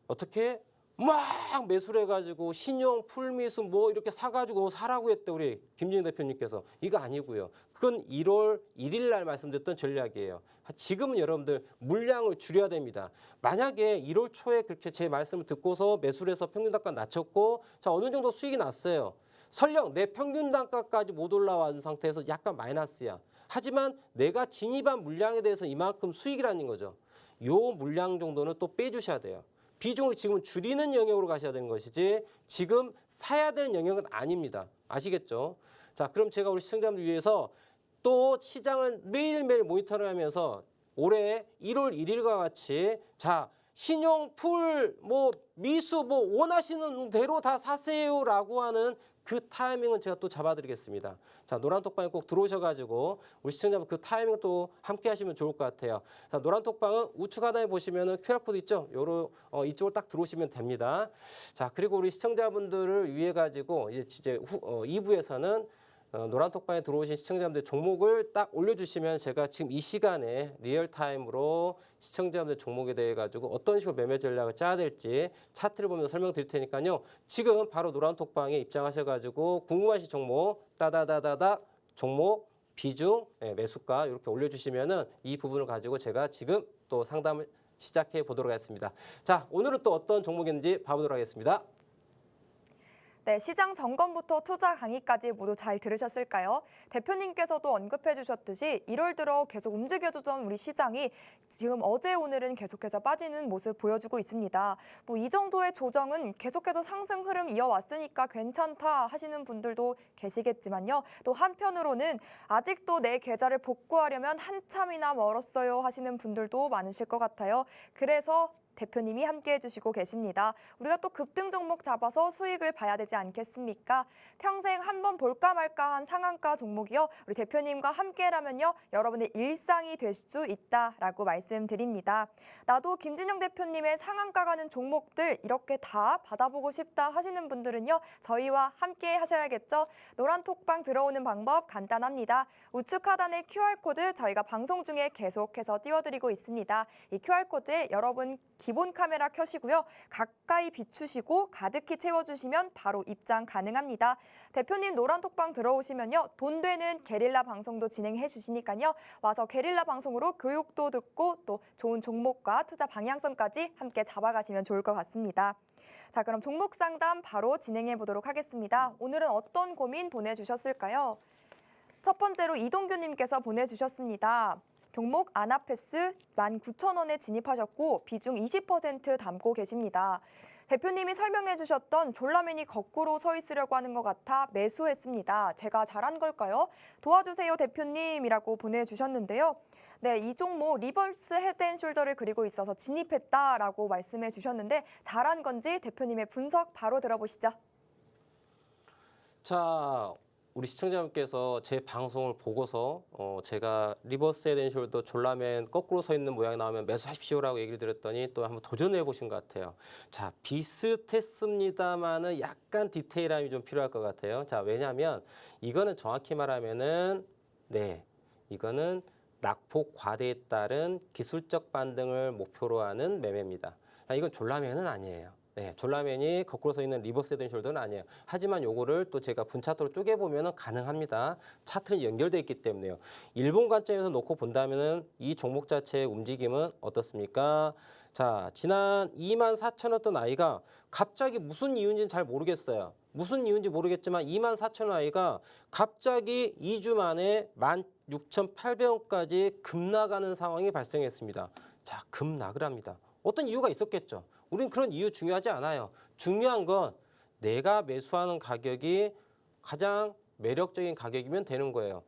어떻게 막 매수를 해가지고 신용 풀미수 뭐 이렇게 사가지고 사라고 했대 우리 김진영 대표님께서. 이거 아니고요. 그건 1월 1일 날 말씀드렸던 전략이에요. 지금은 여러분들 물량을 줄여야 됩니다. 만약에 1월 초에 그렇게 제 말씀을 듣고서 매수를 해서 평균 단가 낮췄고 자 어느 정도 수익이 났어요. 설령 내 평균 단가까지 못 올라온 상태에서 약간 마이너스야. 하지만 내가 진입한 물량에 대해서 이만큼 수익이라는 거죠. 요 물량 정도는 또 빼주셔야 돼요. 비중을 지금 줄이는 영역으로 가셔야 되는 것이지 지금 사야 되는 영역은 아닙니다. 아시겠죠? 자, 그럼 제가 우리 시청자분들 위해서 또 시장을 매일매일 모니터링하면서 올해 1월 1일과 같이 자 신용, 풀, 뭐 미수 뭐 원하시는 대로 다 사세요라고 하는 그 타이밍은 제가 또 잡아드리겠습니다. 자, 노란톡방에 꼭 들어오셔가지고 우리 시청자분 그 타이밍 또 함께 하시면 좋을 것 같아요. 자, 노란톡방은 우측 하단에 보시면은 QR코드 있죠? 이쪽으로 딱 들어오시면 됩니다. 자, 그리고 우리 시청자분들을 위해 가지고 이제 2부에서는 노란톡방에 들어오신 시청자분들 종목을 딱 올려주시면 제가 지금 이 시간에 리얼타임으로 시청자분들 종목에 대해 가지고 어떤 식으로 매매 전략을 짜야 될지 차트를 보면서 설명드릴 테니까요. 지금 바로 노란톡방에 입장하셔가지고 궁금하신 종목 따다다다다 종목 비중 매수가 이렇게 올려주시면은 이 부분을 가지고 제가 지금 또 상담을 시작해 보도록 하겠습니다. 자, 오늘은 또 어떤 종목인지 봐보도록 하겠습니다. 네, 시장 점검부터 투자 강의까지 모두 잘 들으셨을까요? 대표님께서도 언급해 주셨듯이 1월 들어 계속 움직여주던 우리 시장이 지금 어제 오늘은 계속해서 빠지는 모습 보여주고 있습니다. 뭐 이 정도의 조정은 계속해서 상승 흐름 이어왔으니까 괜찮다 하시는 분들도 계시겠지만요. 또 한편으로는 아직도 내 계좌를 복구하려면 한참이나 멀었어요 하시는 분들도 많으실 것 같아요. 그래서 대표님이 함께 해주시고 계십니다. 우리가 또 급등 종목 잡아서 수익을 봐야 되지 않겠습니까? 평생 한번 볼까 말까 한 상한가 종목이요. 우리 대표님과 함께라면요. 여러분의 일상이 될 수 있다라고 말씀드립니다. 나도 김진영 대표님의 상한가 가는 종목들 이렇게 다 받아보고 싶다 하시는 분들은요. 저희와 함께 하셔야겠죠. 노란톡방 들어오는 방법 간단합니다. 우측 하단의 QR코드 저희가 방송 중에 계속해서 띄워드리고 있습니다. 이 QR코드에 여러분 기본 카메라 켜시고요. 가까이 비추시고 가득히 채워주시면 바로 입장 가능합니다. 대표님 노란톡방 들어오시면요. 돈 되는 게릴라 방송도 진행해 주시니까요. 와서 게릴라 방송으로 교육도 듣고 또 좋은 종목과 투자 방향성까지 함께 잡아가시면 좋을 것 같습니다. 자, 그럼 종목 상담 바로 진행해 보도록 하겠습니다. 오늘은 어떤 고민 보내주셨을까요? 첫 번째로 이동규님께서 보내주셨습니다. 종목 아나페스 19,000원에 진입하셨고 비중 20% 담고 계십니다. 대표님이 설명해 주셨던 졸라맨이 거꾸로 서 있으려고 하는 것 같아 매수했습니다. 제가 잘한 걸까요? 도와주세요 대표님이라고 보내주셨는데요. 네, 이 종목 리버스 헤드앤숄더를 그리고 있어서 진입했다라고 말씀해 주셨는데 잘한 건지 대표님의 분석 바로 들어보시죠. 자, 우리 시청자분께서 제 방송을 보고서 제가 리버스 헤드앤숄더 졸라맨 거꾸로 서 있는 모양이 나오면 매수하십시오라고 얘기를 드렸더니 또 한번 도전해 보신 것 같아요. 자, 비슷했습니다만은 약간 디테일함이 좀 필요할 것 같아요. 자, 왜냐하면 이거는 정확히 말하면은 이거는 낙폭 과대에 따른 기술적 반등을 목표로 하는 매매입니다. 이건 졸라맨은 아니에요. 네, 졸라맨이 거꾸로 서 있는 리버스 헤드앤숄더는 아니에요. 하지만 요거를 또 제가 분차트로 쪼개보면 가능합니다. 차트는 연결되어 있기 때문에요. 일본 관점에서 놓고 본다면은 이 종목 자체의 움직임은 어떻습니까? 자, 지난 24,000원던 아이가 갑자기 무슨 이유인지는 잘 모르겠어요. 무슨 이유인지 모르겠지만 24,000원 아이가 갑자기 2주 만에 16,800원까지 급락하는 상황이 발생했습니다. 자, 급락을 합니다. 어떤 이유가 있었겠죠. 우린 그런 이유 중요하지 않아요. 중요한 건 내가 매수하는 가격이 가장 매력적인 가격이면 되는 거예요.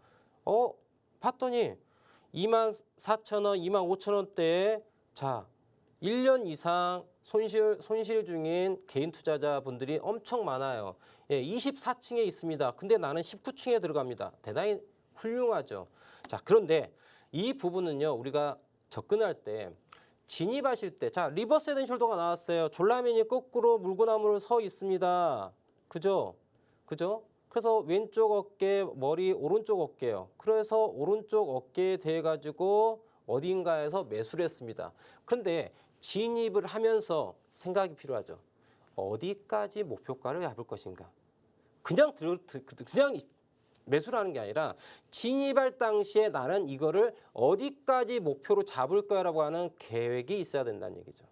봤더니 24,000원, 25,000원대에 자 1년 이상 손실 중인 개인 투자자분들이 엄청 많아요. 24층에 있습니다. 근데 나는 19층에 들어갑니다. 대단히 훌륭하죠. 자, 그런데 이 부분은요. 우리가 접근할 때 진입하실 때, 자, 리버스 헤드앤숄더가 나왔어요. 졸라맨이 거꾸로 물구나무로 서 있습니다. 그죠? 그래서 왼쪽 어깨, 머리, 오른쪽 어깨요. 그래서 오른쪽 어깨에 대해 가지고 어딘가에서 매수를 했습니다. 그런데 진입을 하면서 생각이 필요하죠. 어디까지 목표가를 잡을 것인가. 그냥 매수를 하는 게 아니라 진입할 당시에 나는 이거를 어디까지 목표로 잡을 거야라고 하는 계획이 있어야 된다는 얘기죠.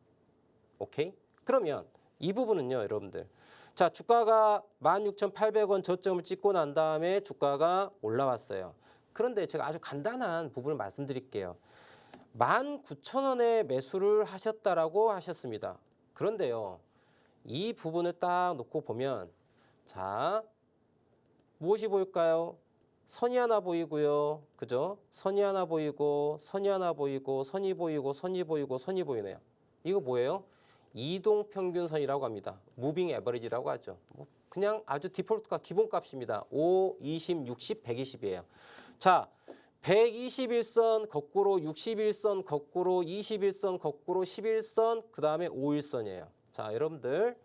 오케이? 그러면 이 부분은요, 여러분들. 자, 주가가 16,800원 저점을 찍고 난 다음에 주가가 올라왔어요. 그런데 제가 아주 간단한 부분을 말씀드릴게요. 19,000원에 매수를 하셨다라고 하셨습니다. 그런데요, 이 부분을 딱 놓고 보면, 자, 무엇이 보일까요? 선이 하나 보이고요. 그죠? 선이 하나 보이고, 선이 하나 보이고, 선이 보이고, 선이 보이고, 선이 보이네요. 이거 뭐예요? 이동평균선이라고 합니다. 무빙 에버리지라고 하죠. 그냥 아주 디폴트가 기본값입니다. 5, 20, 60, 120이에요. 자, 121선 거꾸로, 61선 거꾸로, 21선 거꾸로, 11선, 그 다음에 5일선이에요. 자, 여러분들.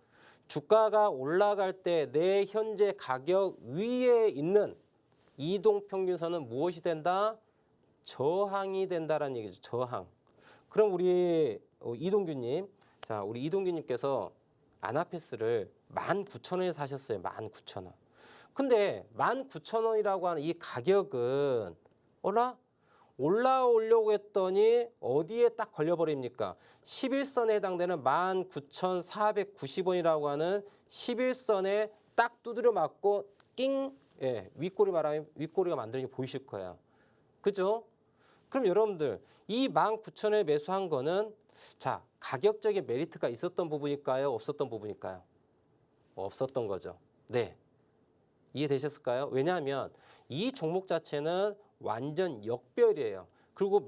주가가 올라갈 때 내 현재 가격 위에 있는 이동평균선은 무엇이 된다? 저항이 된다라는 얘기죠. 저항. 그럼 우리 이동규님, 자, 우리 이동규님께서 아나페스를 19,000원에 사셨어요. 19,000원. 근데 19,000원이라고 하는 이 가격은 올라오려고 했더니 어디에 딱 걸려버립니까? 11선에 해당되는 19,490원이라고 하는 11선에 딱 두드려 맞고 낑, 예, 윗꼬리가 만드는 게 보이실 거예요. 그죠? 그럼 여러분들 이 19,000원에 매수한 거는 자, 가격적인 메리트가 있었던 부분일까요? 없었던 부분일까요? 없었던 거죠. 네. 이해되셨을까요? 왜냐하면 이 종목 자체는 완전 역별이에요. 그리고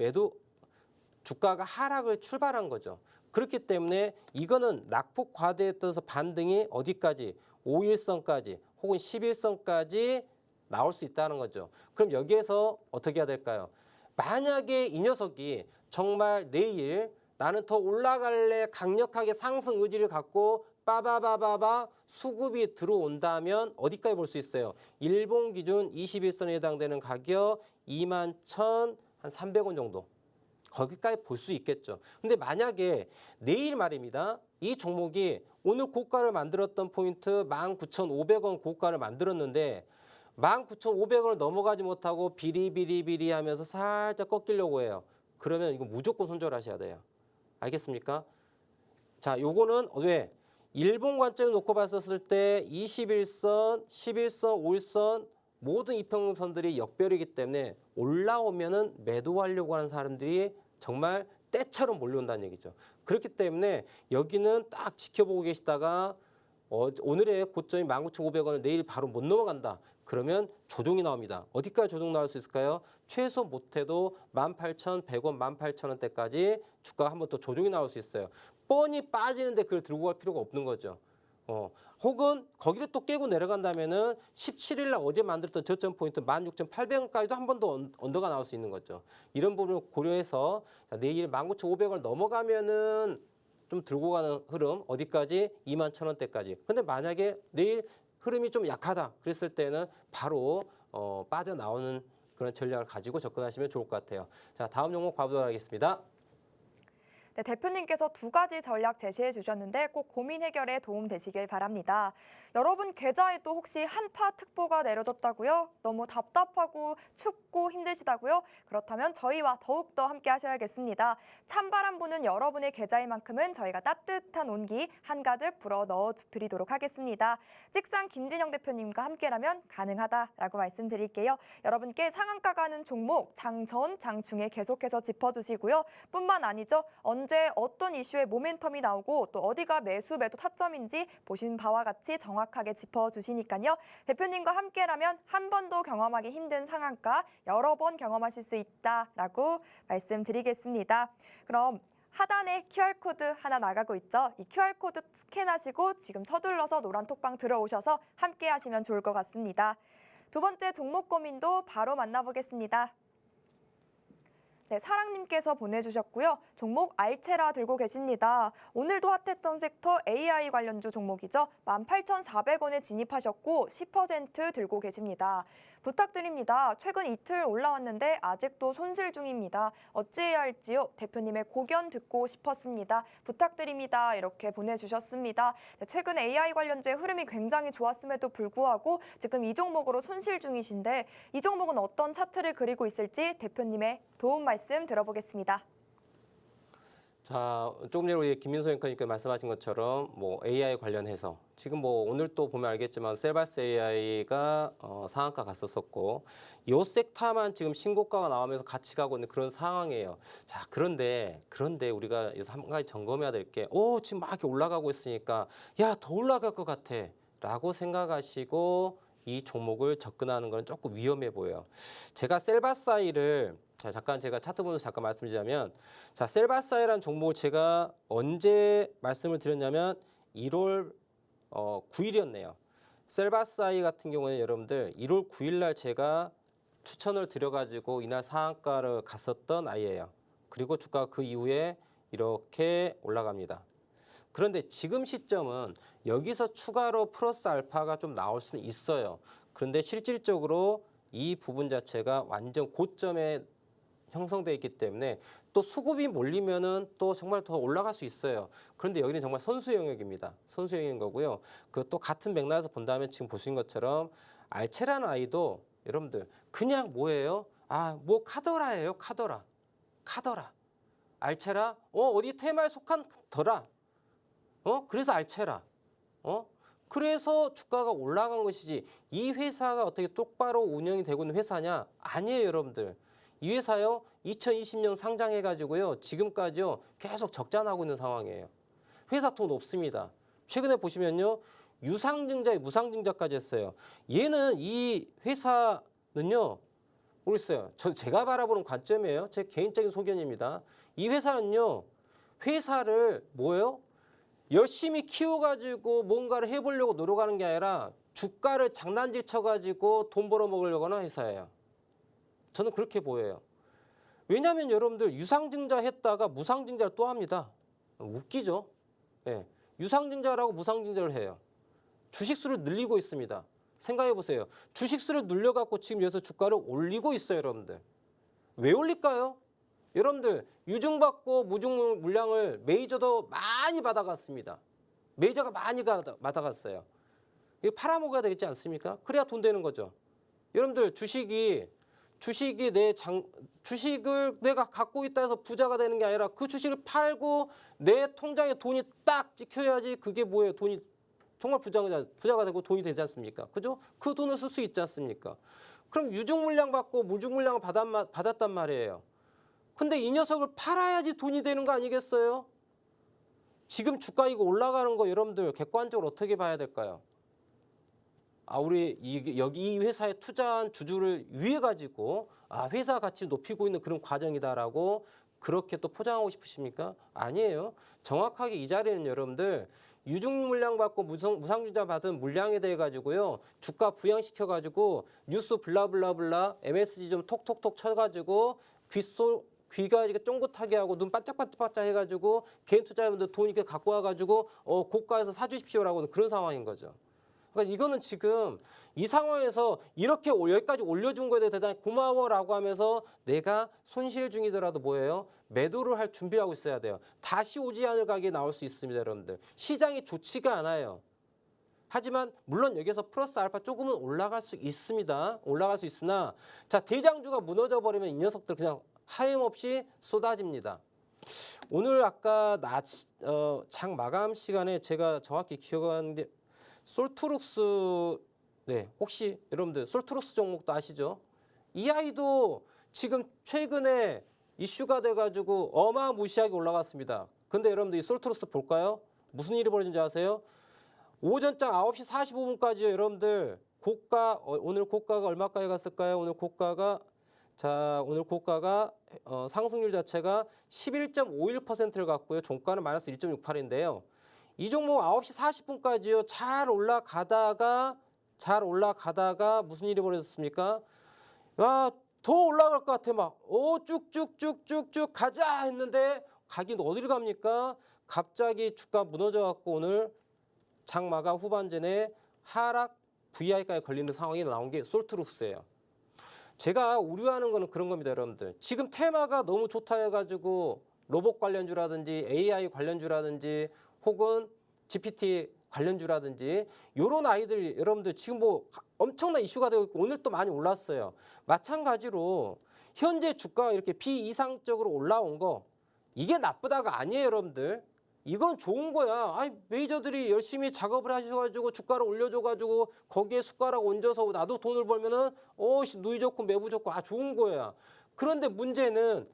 주가가 하락을 출발한 거죠. 그렇기 때문에 이거는 낙폭 과대에 따라서 반등이 어디까지? 5일선까지 혹은 11선까지 나올 수 있다는 거죠. 그럼 여기에서 어떻게 해야 될까요? 만약에 이 녀석이 정말 내일 나는 더 올라갈래 강력하게 상승 의지를 갖고 빠바바바바 수급이 들어온다면 어디까지 볼 수 있어요? 일본 기준 21선에 해당되는 가격 21,300원 정도. 거기까지 볼 수 있겠죠. 근데 만약에 내일 말입니다. 이 종목이 오늘 고가를 만들었던 포인트 19,500원 고가를 만들었는데 19,500원을 넘어가지 못하고 비리비리비리 하면서 살짝 꺾이려고 해요. 그러면 이거 무조건 손절하셔야 돼요. 알겠습니까? 자, 요거는 왜? 일본 관점에 놓고 봤었을 때 21선, 11선, 5일선 모든 이평선들이 역별이기 때문에 올라오면은 매도하려고 하는 사람들이 정말 때처럼 몰려온다는 얘기죠. 그렇기 때문에 여기는 딱 지켜보고 계시다가 오늘의 고점이 19,500원을 내일 바로 못 넘어간다. 그러면 조정이 나옵니다. 어디까지 조정 나올 수 있을까요? 최소 못해도 18,100원, 18,000원대까지 주가가 한 번 더 조정이 나올 수 있어요. 뻔히 빠지는데 그걸 들고 갈 필요가 없는 거죠. 혹은 거기를 또 깨고 내려간다면은 17일 날 어제 만들었던 저점 포인트 16,800원까지도 한 번 더 언더가 나올 수 있는 거죠. 이런 부분을 고려해서 자, 내일 19,500원을 넘어가면은 좀 들고 가는 흐름 어디까지? 21,000원대까지. 근데 만약에 내일 흐름이 좀 약하다 그랬을 때는 바로 빠져나오는 그런 전략을 가지고 접근하시면 좋을 것 같아요. 자, 다음 종목 봐보도록 하겠습니다. 네, 대표님께서 두 가지 전략 제시해 주셨는데 꼭 고민 해결에 도움 되시길 바랍니다. 여러분 계좌에도 혹시 한파 특보가 내려졌다고요? 너무 답답하고 춥고 힘드시다고요? 그렇다면 저희와 더욱더 함께 하셔야겠습니다. 찬바람 부는 여러분의 계좌인 만큼은 저희가 따뜻한 온기 한가득 불어 넣어 드리도록 하겠습니다. 찍상 김진영 대표님과 함께라면 가능하다라고 말씀드릴게요. 여러분께 상한가 가는 종목 장전, 장중에 계속해서 짚어주시고요. 뿐만 아니죠. 언제 어떤 이슈의 모멘텀이 나오고 또 어디가 매수 매도 타점인지 보신 바와 같이 정확하게 짚어주시니까요. 대표님과 함께라면 한 번도 경험하기 힘든 상한가 여러 번 경험하실 수 있다라고 말씀드리겠습니다. 그럼 하단에 QR코드 하나 나가고 있죠. 이 QR코드 스캔하시고 지금 서둘러서 노란 톡방 들어오셔서 함께 하시면 좋을 것 같습니다. 두 번째 종목 고민도 바로 만나보겠습니다. 네, 사랑님께서 보내주셨고요. 종목 알체라 들고 계십니다. 오늘도 핫했던 섹터 AI 관련주 종목이죠. 18,400원에 진입하셨고 10% 들고 계십니다. 부탁드립니다. 최근 이틀 올라왔는데 아직도 손실 중입니다. 어찌해야 할지요? 대표님의 고견 듣고 싶었습니다. 부탁드립니다. 이렇게 보내주셨습니다. 최근 AI 관련주의 흐름이 굉장히 좋았음에도 불구하고 지금 이 종목으로 손실 중이신데 이 종목은 어떤 차트를 그리고 있을지 대표님의 도움 말씀 들어보겠습니다. 자, 조금 전에 우리 김민소 앵커님께서 말씀하신 것처럼 뭐 AI 관련해서 지금 뭐 오늘 또 보면 알겠지만 셀바스 AI가 상한가 갔었었고 요 섹터만 지금 신고가가 나오면서 같이 가고 있는 그런 상황이에요. 자, 그런데 우리가 여기서 한 가지 점검해야 될 게 지금 막 이렇게 올라가고 있으니까 야, 더 올라갈 것 같아라고 생각하시고 이 종목을 접근하는 건 조금 위험해 보여요. 제가 셀바사이를 잠깐 제가 차트 보면서 잠깐 말씀드리자면 자, 셀바사이라는 종목을 제가 언제 말씀을 드렸냐면 1월 9일이었네요. 셀바사이 같은 경우는 여러분들 1월 9일 날 제가 추천을 드려가지고 이날 상한가를 갔었던 아이예요. 그리고 주가가 그 이후에 이렇게 올라갑니다. 그런데 지금 시점은 여기서 추가로 플러스 알파가 좀 나올 수는 있어요. 그런데 실질적으로 이 부분 자체가 완전 고점에 형성되어 있기 때문에 또 수급이 몰리면은 또 정말 더 올라갈 수 있어요. 그런데 여기는 정말 선수 영역입니다. 선수 영역인 거고요. 그 또 같은 맥락에서 본다면 지금 보신 것처럼 알체라는 아이도 여러분들 그냥 뭐예요? 뭐 카더라예요. 카더라. 알체라? 어디 테마에 속한 더라. 그래서 알체라. 그래서 주가가 올라간 것이지 이 회사가 어떻게 똑바로 운영이 되고 있는 회사냐? 아니에요, 여러분들. 이 회사요 2020년 상장해가지고요 지금까지요 계속 적자 나고 있는 상황이에요. 회사 돈 없습니다. 최근에 보시면요 유상증자에 무상증자까지 했어요. 얘는 이 회사는요 모르겠어요. 제가 바라보는 관점이에요. 제 개인적인 소견입니다. 이 회사는요 회사를 뭐예요? 열심히 키워가지고 뭔가를 해보려고 노력하는 게 아니라 주가를 장난질 쳐가지고 돈 벌어먹으려고 하는 회사예요. 저는 그렇게 보여요. 왜냐하면 여러분들 유상증자 했다가 무상증자를 또 합니다. 웃기죠? 예. 유상증자라고 무상증자를 해요. 주식수를 늘리고 있습니다. 생각해 보세요. 주식수를 늘려갖고 지금 여기서 주가를 올리고 있어요, 여러분들. 왜 올릴까요? 여러분들 유증받고 무증 물량을 메이저도 많이 받아갔습니다. 메이저가 많이 받아갔어요. 이거 팔아먹어야 되겠지 않습니까? 그래야 돈 되는 거죠. 여러분들 주식이 주식을 내가 갖고 있다 해서 부자가 되는 게 아니라 그 주식을 팔고 내 통장에 돈이 딱 찍혀야지 그게 뭐예요? 돈이 정말 부자가 되고 돈이 되지 않습니까? 그죠? 그 돈을 쓸 수 있지 않습니까? 그럼 유증물량 받고 무증물량을 받았단 말이에요. 근데 이 녀석을 팔아야지 돈이 되는 거 아니겠어요? 지금 주가 이거 올라가는 거 여러분들 객관적으로 어떻게 봐야 될까요? 우리 여기 이 회사에 투자한 주주를 위해 가지고 회사 가치 높이고 있는 그런 과정이다라고 그렇게 또 포장하고 싶으십니까? 아니에요. 정확하게 이 자리는 여러분들 유증 물량 받고 무상증자 받은 물량에 대해 가지고요 주가 부양시켜 가지고 뉴스 블라블라블라 MSG 좀 톡톡톡 쳐가지고 귀가 쫑긋하게 하고 눈 반짝반짝 해가지고 개인 투자자분들 돈 이렇게 갖고 와가지고 고가에서 사주십시오라고 그런 상황인 거죠. 그러니까 이거는 지금 이 상황에서 이렇게 여기까지 올려준 거에 대해 대단히 고마워라고 하면서 내가 손실 중이더라도 뭐예요? 매도를 할 준비를 하고 있어야 돼요. 다시 오지 않을 가격에 나올 수 있습니다, 여러분들. 시장이 좋지가 않아요. 하지만 물론 여기서 플러스 알파 조금은 올라갈 수 있습니다. 올라갈 수 있으나 자 대장주가 무너져 버리면 이 녀석들 그냥 하염없이 쏟아집니다. 오늘 아까 장 마감 시간에 제가 정확히 기억하는데 솔트룩스 혹시 여러분들 솔트룩스 종목도 아시죠? 이 아이도 지금 최근에 이슈가 돼가지고 어마무시하게 올라갔습니다. 근데 여러분들 이 솔트룩스 볼까요? 무슨 일이 벌어진지 아세요? 오전장 9시 45분까지요. 여러분들 고가 오늘 고가가 얼마까지 갔을까요? 오늘 고가가 상승률 자체가 11.51%를 갔고요. 종가는 마이너스 1.68인데요. 이 종목 9시 40분까지요. 잘 올라가다가 무슨 일이 벌어졌습니까? 더 올라갈 것 같아 막. 쭉쭉쭉쭉쭉 가자 했는데 가긴 어디를 갑니까? 갑자기 주가 무너져 갖고 오늘 장 마감 후반전에 하락 VI까지 걸리는 상황이 나온 게 솔트룩스예요. 제가 우려하는 거는 그런 겁니다, 여러분들. 지금 테마가 너무 좋다 해가지고 로봇 관련주라든지 AI 관련주라든지 혹은 GPT 관련주라든지 이런 아이들 여러분들 지금 뭐 엄청난 이슈가 되고 있고 오늘 또 많이 올랐어요. 마찬가지로 현재 주가가 이렇게 비이상적으로 올라온 거 이게 나쁘다가 아니에요, 여러분들. 이건 좋은 거야. 아니, 메이저들이 열심히 작업을 하셔가지고 주가를 올려줘가지고 거기에 숟가락 얹어서 나도 돈을 벌면은 누이 좋고 매부 좋고 좋은 거야. 그런데 문제는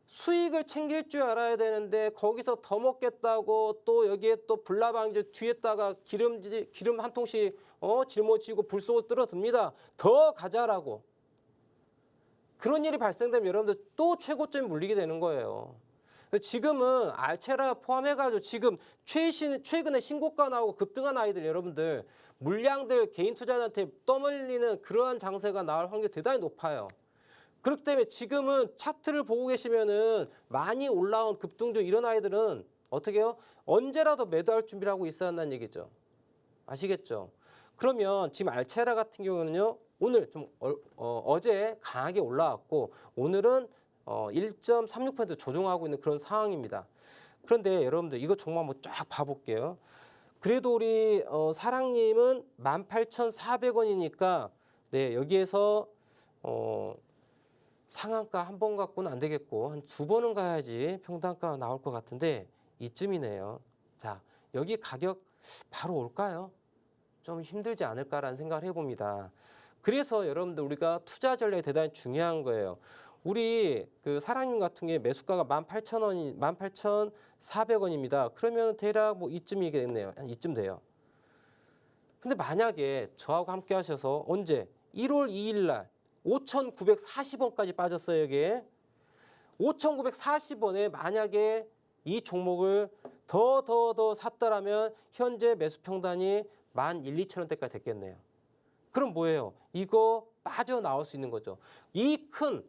수익을 챙길 줄 알아야 되는데 거기서 더 먹겠다고 또 여기에 또 불나방지 뒤에다가 기름 한 통씩 짊어지고 불 쏘고 떨어듭니다. 더 가자라고. 그런 일이 발생되면 여러분들 또 최고점이 물리게 되는 거예요. 지금은 알체라 포함해가지고 지금 최근에 신고가 나오고 급등한 아이들 여러분들 물량들 개인 투자자한테 떠밀리는 그러한 장세가 나올 확률이 대단히 높아요. 그렇기 때문에 지금은 차트를 보고 계시면은 많이 올라온 급등주 이런 아이들은 어떻게 해요? 언제라도 매도할 준비를 하고 있어야 한다는 얘기죠. 아시겠죠? 그러면 지금 알체라 같은 경우는요. 오늘 좀 어제 강하게 올라왔고 오늘은 1.36% 조정하고 있는 그런 상황입니다. 그런데 여러분들 이거 정말 한번 쫙 봐볼게요. 그래도 우리 사랑님은 18,400원이니까 네 여기에서 상한가 한 번 갖고는 안 되겠고 한 두 번은 가야지 평단가가 나올 것 같은데 이쯤이네요. 자 여기 가격 바로 올까요? 좀 힘들지 않을까라는 생각을 해봅니다. 그래서 여러분들 우리가 투자 전략이 대단히 중요한 거예요. 우리 그 사랑님 같은 게 매수가가 18,400원입니다. 그러면 대략 뭐 이쯤이겠네요. 한 이쯤 돼요. 근데 만약에 저하고 함께 하셔서 언제 1월 2일 날 5,940원까지 빠졌어요, 여기에. 5,940원에 만약에 이 종목을 더 샀더라면 현재 매수 평단이 11,200원대까지 됐겠네요. 그럼 뭐예요? 이거 빠져나올 수 있는 거죠. 이 큰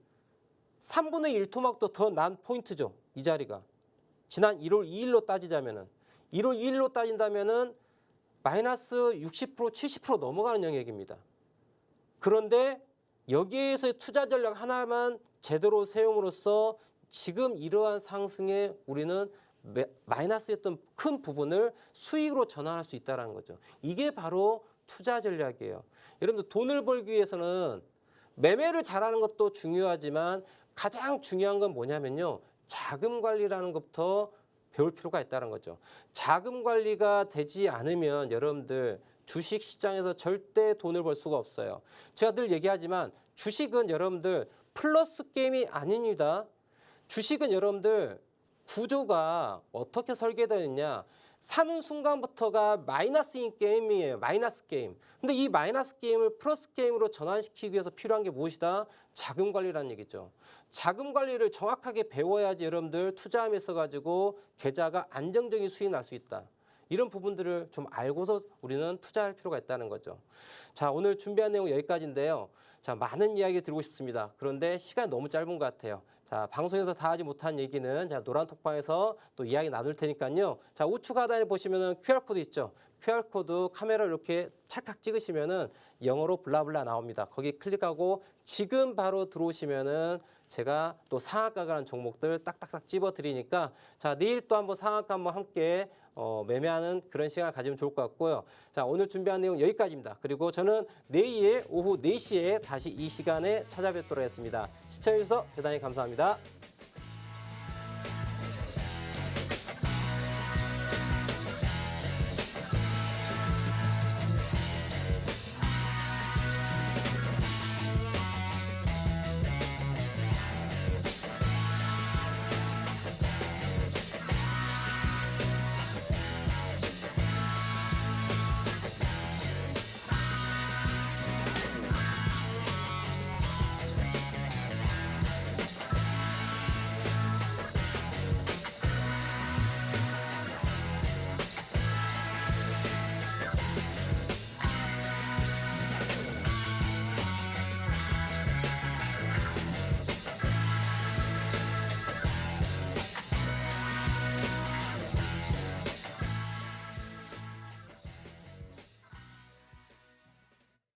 3분의 1 토막도 더 난 포인트죠. 이 자리가. 지난 1월 2일로 따지자면은 1월 2일로 따진다면은 마이너스 60% 70% 넘어가는 영역입니다. 그런데 여기에서 투자 전략 하나만 제대로 세움으로써 지금 이러한 상승에 우리는 마이너스였던 큰 부분을 수익으로 전환할 수 있다는 거죠. 이게 바로 투자 전략이에요. 여러분들 돈을 벌기 위해서는 매매를 잘하는 것도 중요하지만 가장 중요한 건 뭐냐면요. 자금 관리라는 것부터 배울 필요가 있다는 거죠. 자금 관리가 되지 않으면 여러분들 주식 시장에서 절대 돈을 벌 수가 없어요. 제가 늘 얘기하지만 주식은 여러분들 플러스 게임이 아닙니다. 주식은 여러분들 구조가 어떻게 설계되어 있냐. 사는 순간부터가 마이너스인 게임이에요. 마이너스 게임. 근데 이 마이너스 게임을 플러스 게임으로 전환시키기 위해서 필요한 게 무엇이다? 자금 관리라는 얘기죠. 자금 관리를 정확하게 배워야지 여러분들 투자하면서 가지고 계좌가 안정적인 수익이 날 수 있다. 이런 부분들을 좀 알고서 우리는 투자할 필요가 있다는 거죠. 자, 오늘 준비한 내용 여기까지인데요. 자, 많은 이야기 드리고 싶습니다. 그런데 시간이 너무 짧은 것 같아요. 자, 방송에서 다 하지 못한 얘기는 자, 노란 톡방에서 또 이야기 나눌 테니까요. 자, 우측 하단에 보시면은 QR코드 있죠. QR코드 카메라 이렇게 찰칵 찍으시면은 영어로 블라블라 나옵니다. 거기 클릭하고 지금 바로 들어오시면은 제가 또 상한가 가는 종목들 딱딱딱 집어 드리니까 자, 내일 또 한번 상한가 한번 함께 매매하는 그런 시간을 가지면 좋을 것 같고요. 자, 오늘 준비한 내용 여기까지입니다. 그리고 저는 내일 오후 4시에 다시 이 시간에 찾아뵙도록 하겠습니다. 시청해주셔서 대단히 감사합니다.